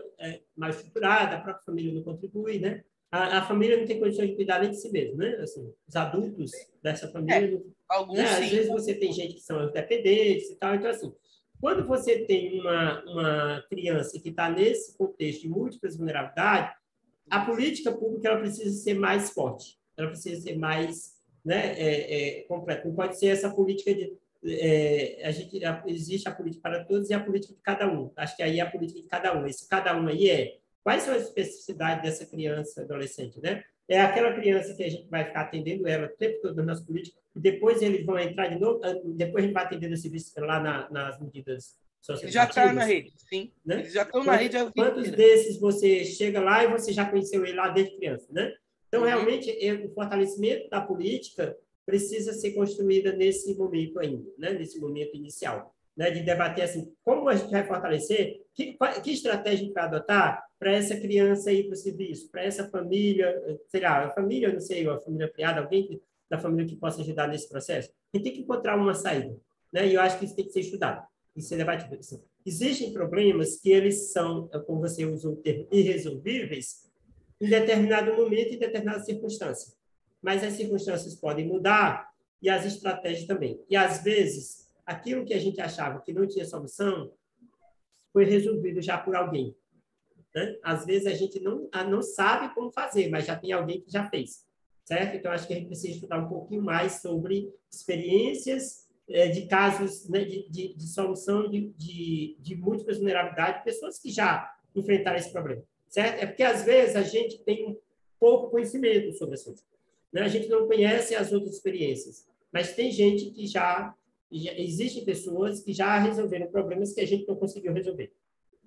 mais estruturada, a própria família não contribui, né? A família não tem condições de cuidar nem de si mesmo, né? Assim, os adultos dessa família, né? alguns Às sim. vezes você tem gente que são dependentes e tal, então assim, quando você tem uma criança que está nesse contexto de múltiplas vulnerabilidades, a política pública ela precisa ser mais forte, ela precisa ser mais, né, completa. Não pode ser essa política de existe a política para todos e a política de cada um. Acho que aí é a política de cada um. Esse cada um aí quais são as especificidades dessa criança, adolescente, né? É aquela criança que a gente vai ficar atendendo ela o tempo todo nas nossas políticas, e depois eles vão entrar de novo, depois a gente vai atendendo esse serviço lá nas medidas Ele já está na socioeducativas, rede, sim. né? Eles já estão na rede a vida Quantos inteira. desses você chega lá e você já conheceu ele lá desde criança, né? Então, realmente, o fortalecimento da política precisa ser construída nesse momento ainda, né? Nesse momento inicial, né? De debater assim, como a gente vai fortalecer, que estratégia a gente vai adotar para essa criança ir para o serviço, para essa família, sei lá, a família, não sei, a família criada, alguém da família que possa ajudar nesse processo. A gente tem que encontrar uma saída, né? E eu acho que isso tem que ser estudado e ser debatido. Assim. Existem problemas que eles são, como você usou o termo, irresolvíveis em determinado momento e em determinada circunstância. Mas as circunstâncias podem mudar e as estratégias também. E, às vezes, aquilo que a gente achava que não tinha solução foi resolvido já por alguém. Né? Às vezes, a gente não sabe como fazer, mas já tem alguém que já fez. Certo? Então, acho que a gente precisa estudar um pouquinho mais sobre experiências de casos, né, de solução de múltiplas vulnerabilidades, pessoas que já enfrentaram esse problema. Certo? É porque, às vezes, a gente tem pouco conhecimento sobre as coisas. Né? A gente não conhece as outras experiências, mas tem gente que já existem pessoas que já resolveram problemas que a gente não conseguiu resolver.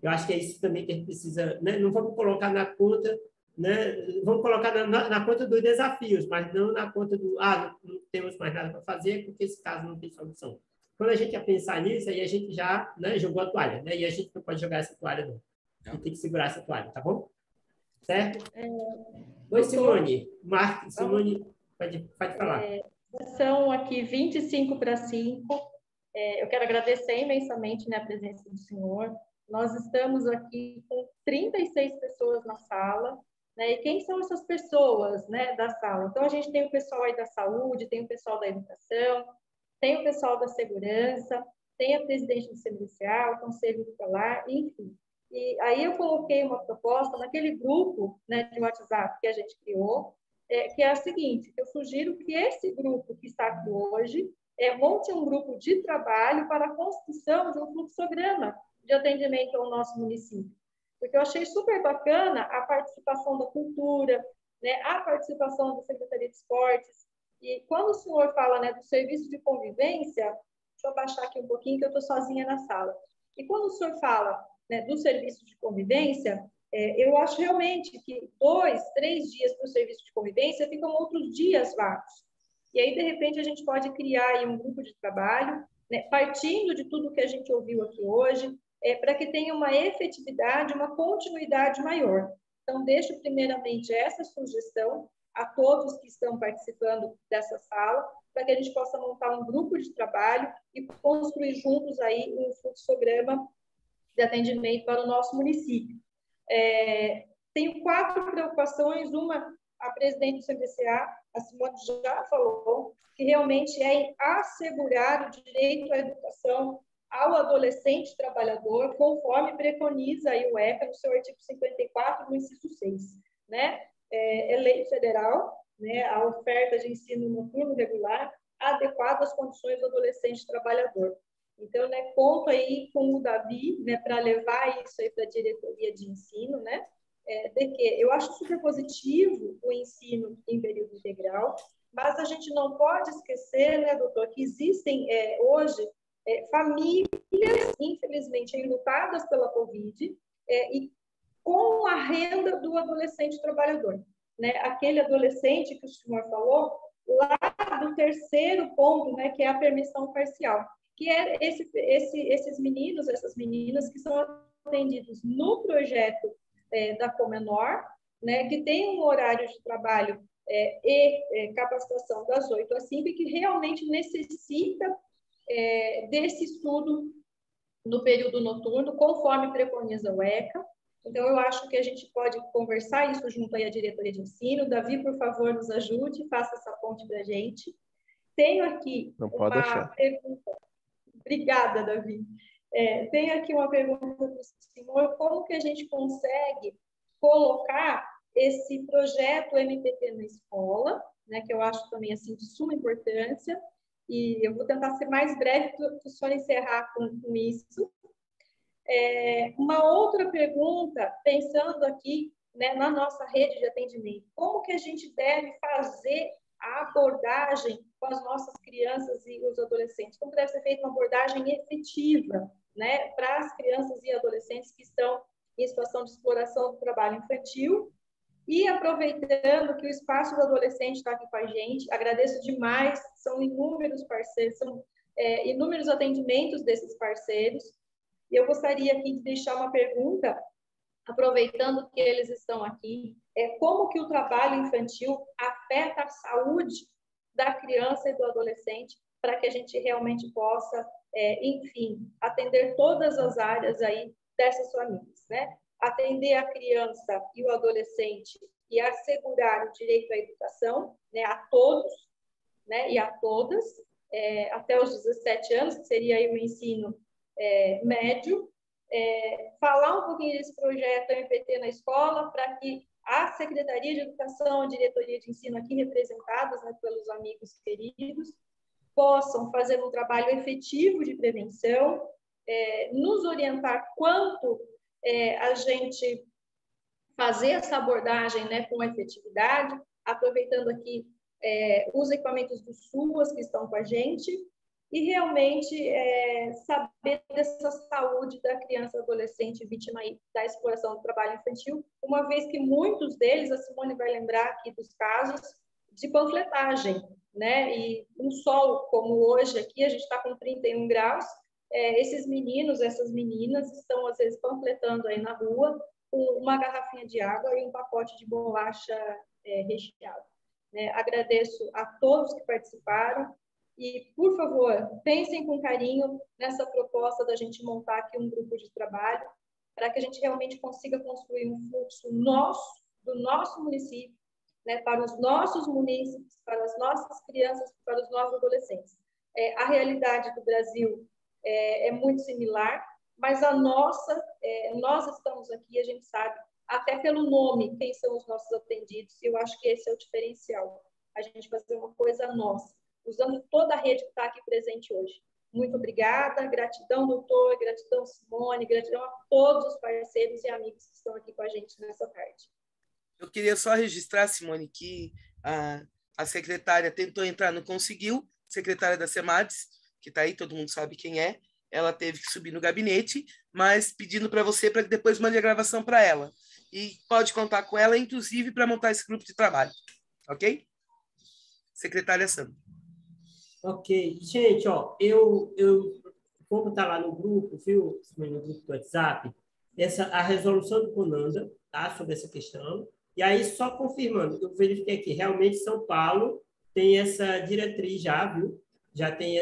Eu acho que é isso também que a gente precisa, né? Não vamos colocar na conta, né? Vamos colocar na conta dos desafios, mas não na conta não temos mais nada para fazer porque esse caso não tem solução. Quando a gente ia pensar nisso, aí a gente já, né, jogou a toalha, né? E a gente não pode jogar essa toalha, não. A gente tem que segurar essa toalha, tá bom? Certo? Oi, Simone. Simone, pode falar. São aqui 25 para 5. Eu quero agradecer imensamente, né, a presença do senhor. Nós estamos aqui com 36 pessoas na sala, né? E quem são essas pessoas, né, da sala? Então, a gente tem o pessoal aí da saúde, tem o pessoal da educação, tem o pessoal da segurança, tem a presidente do CMDCA, o Conselho Tutelar, enfim. E aí eu coloquei uma proposta naquele grupo, né, de WhatsApp que a gente criou, que é a seguinte: eu sugiro que esse grupo que está aqui hoje monte um grupo de trabalho para a construção de um fluxograma de atendimento ao nosso município. Porque eu achei super bacana a participação da cultura, né, a participação da Secretaria de Esportes. E quando o senhor fala, né, do serviço de convivência, deixa eu baixar aqui um pouquinho que eu estou sozinha na sala. E quando o senhor fala, né, do serviço de convivência, eu acho realmente que 2, 3 dias para o serviço de convivência ficam outros dias vagos. E aí, de repente, a gente pode criar aí um grupo de trabalho, né, partindo de tudo que a gente ouviu aqui hoje, para que tenha uma efetividade, uma continuidade maior. Então, deixo primeiramente essa sugestão a todos que estão participando dessa sala, para que a gente possa montar um grupo de trabalho e construir juntos aí um fluxograma de atendimento para o nosso município. Tenho 4 preocupações. Uma, a presidente do CMDCA, a Simone, já falou, que realmente é assegurar o direito à educação ao adolescente trabalhador, conforme preconiza aí o ECA no seu artigo 54, no inciso 6. né? É lei federal, né? A oferta de ensino noturno regular adequado às condições do adolescente trabalhador. Então, né, conto aí com o Davi, né, para levar isso aí para a diretoria de ensino, né? De que eu acho super positivo o ensino em período integral, mas a gente não pode esquecer, né, doutor, que existem hoje famílias, infelizmente, enlutadas pela Covid e com a renda do adolescente trabalhador, né? Aquele adolescente que o senhor falou, lá do terceiro ponto, né, que é a permissão parcial, que é esses meninos, essas meninas que são atendidos no projeto da Comenor, né, que tem um horário de trabalho e capacitação das 8 às 5 e que realmente necessita desse estudo no período noturno, conforme preconiza o ECA. Então, eu acho que a gente pode conversar isso junto aí à diretoria de ensino. Davi, por favor, nos ajude, faça essa ponte para a gente. Tenho aqui uma pergunta. Obrigada, Davi. Tenho aqui uma pergunta para o senhor. Como que a gente consegue colocar esse projeto MPT na escola, né, que eu acho também assim, de suma importância, e eu vou tentar ser mais breve para o senhor encerrar com isso. Uma outra pergunta, pensando aqui, né, na nossa rede de atendimento, como que a gente deve fazer a abordagem com as nossas crianças e os adolescentes? Como deve ser feita uma abordagem efetiva, né, para as crianças e adolescentes que estão em situação de exploração do trabalho infantil? E aproveitando que o Espaço do Adolescente está aqui com a gente, agradeço demais, são inúmeros parceiros, são inúmeros atendimentos desses parceiros. Eu gostaria aqui de deixar uma pergunta, aproveitando que eles estão aqui, como que o trabalho infantil afeta a saúde da criança e do adolescente, para que a gente realmente possa, enfim, atender todas as áreas aí dessas famílias, né? Atender a criança e o adolescente e assegurar o direito à educação, né, a todos, né, e a todas, até os 17 anos, que seria aí o ensino médio, falar um pouquinho desse projeto MPT na escola, para que a Secretaria de Educação, a diretoria de ensino aqui representadas, né, pelos amigos queridos, possam fazer um trabalho efetivo de prevenção, nos orientar quanto a gente fazer essa abordagem, né, com efetividade, aproveitando aqui os equipamentos do SUAS que estão com a gente, e realmente saber dessa saúde da criança e adolescente vítima aí da exploração do trabalho infantil, uma vez que muitos deles, a Simone vai lembrar aqui dos casos de panfletagem, né? E um sol como hoje aqui, a gente está com 31 graus, esses meninos, essas meninas estão às vezes panfletando aí na rua com uma garrafinha de água e um pacote de bolacha recheado. Agradeço a todos que participaram. E, por favor, pensem com carinho nessa proposta da gente montar aqui um grupo de trabalho para que a gente realmente consiga construir um fluxo do nosso município, né, para os nossos munícipes, para as nossas crianças, para os nossos adolescentes. A realidade do Brasil é muito similar, mas a nossa, nós estamos aqui, a gente sabe, até pelo nome, quem são os nossos atendidos, e eu acho que esse é o diferencial, a gente fazer uma coisa nossa, usando toda a rede que está aqui presente hoje. Muito obrigada, gratidão, doutor, gratidão, Simone, gratidão a todos os parceiros e amigos que estão aqui com a gente nessa tarde. Eu queria só registrar, Simone, que a secretária tentou entrar, não conseguiu, secretária da SEMADES, que está aí, todo mundo sabe quem é, ela teve que subir no gabinete, mas pedindo para você para que depois mande a gravação para ela. E pode contar com ela, inclusive, para montar esse grupo de trabalho. Ok? Secretária Sandra. Ok. Gente, ó, como está lá no grupo, viu, no grupo do WhatsApp, a resolução do CONANDA, tá, sobre essa questão. E aí, só confirmando, eu verifiquei aqui, realmente São Paulo tem essa diretriz já, viu? Já tem,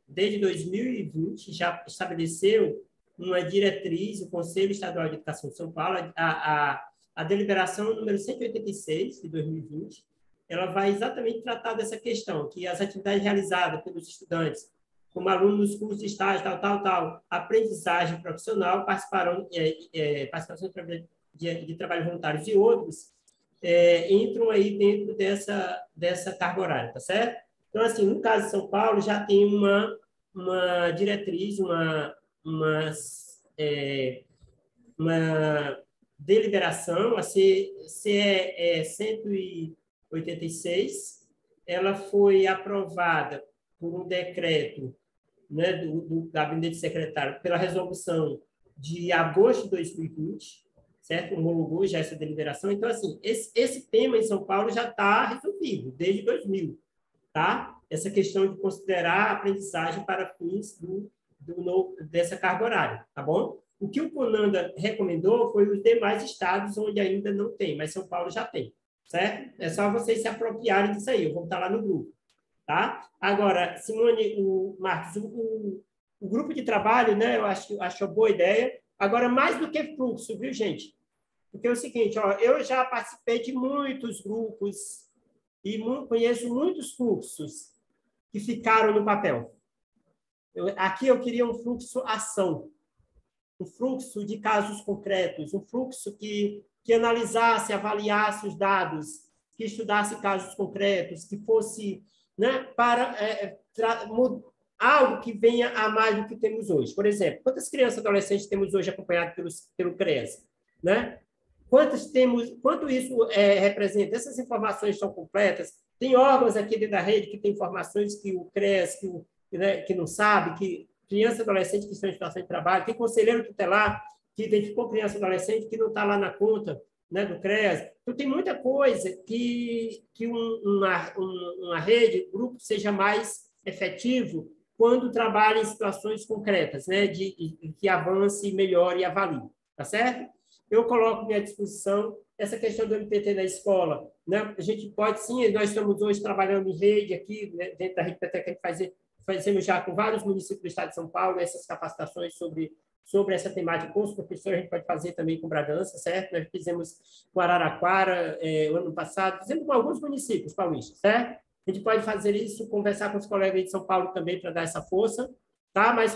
desde 2020, já estabeleceu uma diretriz, o Conselho Estadual de Educação de São Paulo, a deliberação número 186, de 2020, ela vai exatamente tratar dessa questão, que as atividades realizadas pelos estudantes, como alunos nos cursos de estágio, aprendizagem profissional, participação de trabalho voluntários e outros, entram aí dentro dessa carga horária, tá certo? Então, assim, no caso de São Paulo, já tem uma diretriz, uma deliberação, a CE 186, ela foi aprovada por um decreto, né, do gabinete secretário, pela resolução de agosto de 2020, certo? Homologou já essa deliberação. Então, assim, esse tema em São Paulo já está resolvido desde 2000, tá? Essa questão de considerar a aprendizagem para fins dessa carga horária, tá bom? O que o CONANDA recomendou foi os demais estados onde ainda não tem, mas São Paulo já tem, certo? É só vocês se apropriarem disso aí, eu vou estar lá no grupo, tá? Agora, Simone, Marcos, o grupo de trabalho, né, eu acho uma boa ideia. Agora, mais do que fluxo, viu, gente? Porque é o seguinte, ó, eu já participei de muitos grupos e conheço muitos fluxos que ficaram no papel. Aqui eu queria um fluxo ação, um fluxo de casos concretos, um fluxo que analisasse, avaliasse os dados, que estudasse casos concretos, que fosse, né, para algo que venha a mais do que temos hoje. Por exemplo, quantas crianças e adolescentes temos hoje acompanhadas pelo CREAS? Né? Quanto isso representa? Essas informações são completas? Tem órgãos aqui dentro da rede que tem informações que o CREAS, que não sabe, que criança e adolescente que estão em situação de trabalho, tem conselheiro tutelar que identificou criança e adolescente que não está lá na conta, né, do CREAS. Então, tem muita coisa que uma rede, um grupo, seja mais efetivo quando trabalha em situações concretas, né, que avance, melhore e avalie. Tá certo? Eu coloco à minha disposição essa questão do MPT na escola. Né? A gente pode, sim, nós estamos hoje trabalhando em rede aqui, né, dentro da rede PT, que a gente fazemos já com vários municípios do estado de São Paulo, essas capacitações sobre essa temática com os professores, a gente pode fazer também com Bragança, certo? Nós fizemos com Araraquara o ano passado, fizemos com alguns municípios paulistas, certo? A gente pode fazer isso, conversar com os colegas de São Paulo também para dar essa força, tá? Mas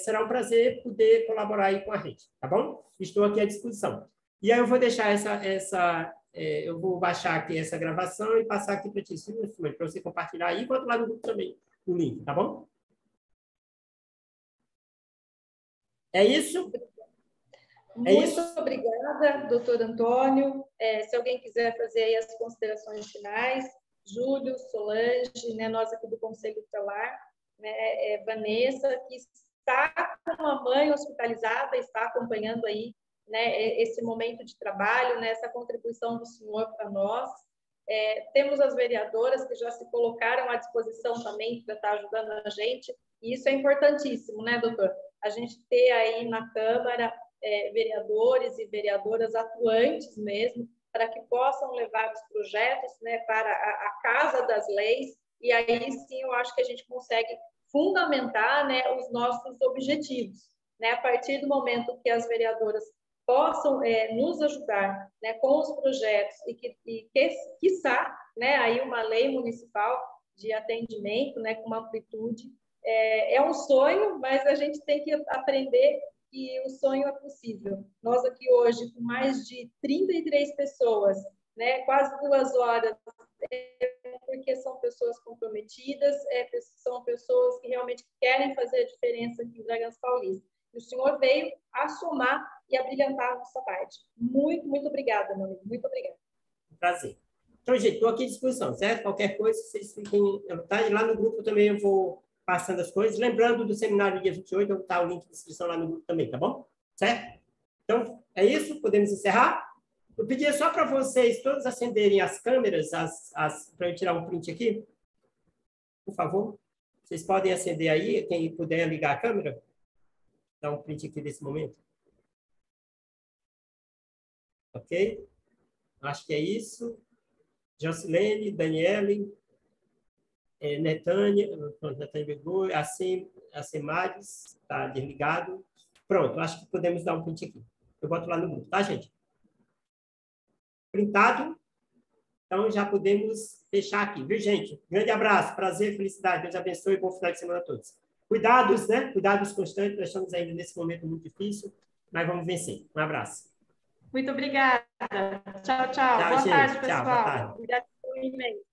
será um prazer poder colaborar aí com a rede, tá bom? Estou aqui à disposição. E aí eu vou deixar eu vou baixar aqui essa gravação e passar aqui para ti, para você compartilhar aí, enquanto lá no grupo também o link, tá bom? É isso? Muito obrigada, doutor Antônio. Se alguém quiser fazer aí as considerações finais, Júlio, Solange, né, nós aqui do Conselho Tutelar, né, Vanessa, que está com a mãe hospitalizada, está acompanhando aí, né, esse momento de trabalho, né, essa contribuição do senhor para nós. Temos as vereadoras que já se colocaram à disposição também para estar ajudando a gente, e isso é importantíssimo, né, doutor? A gente ter aí na Câmara vereadores e vereadoras atuantes mesmo, para que possam levar os projetos, né, para a Casa das Leis, e aí sim eu acho que a gente consegue fundamentar, né, os nossos objetivos, né, a partir do momento que as vereadoras possam nos ajudar, né, com os projetos e quiçá, né, aí uma lei municipal de atendimento, né, com uma amplitude, é um sonho, mas a gente tem que aprender que o sonho é possível. Nós aqui hoje, com mais de 33 pessoas, né, quase 2 horas, porque são pessoas comprometidas, são pessoas que realmente querem fazer a diferença aqui em Bragança Paulista. E o senhor veio a somar e a brilhantar a nossa parte. Muito, muito obrigada, meu amigo. Muito obrigada. Prazer. Então, gente, estou aqui à disposição, certo? Qualquer coisa, vocês fiquem à vontade. Lá no grupo também eu vou passando as coisas. Lembrando do seminário do dia 28, eu vou botar o link de inscrição lá no grupo também, tá bom? Certo? Então, é isso. Podemos encerrar? Eu pedi só para vocês todos acenderem as câmeras, para eu tirar um print aqui. Por favor. Vocês podem acender aí, quem puder ligar a câmera. Dar um print aqui desse momento. Ok? Acho que é isso. Jocilene, Daniele, Netânia Begô, Acemares, está desligado. Pronto, acho que podemos dar um print aqui. Eu boto lá no grupo, tá, gente? Printado. Então, já podemos fechar aqui, viu, gente? Grande abraço, prazer, felicidade. Deus abençoe e bom final de semana a todos. Cuidados, né? Cuidados constantes. Nós estamos ainda nesse momento muito difícil, mas vamos vencer. Um abraço. Muito obrigada. Tchau, tchau. Tchau, Boa gente. tarde, Tchau, pessoal. boa tarde. Obrigada pelo e-mail.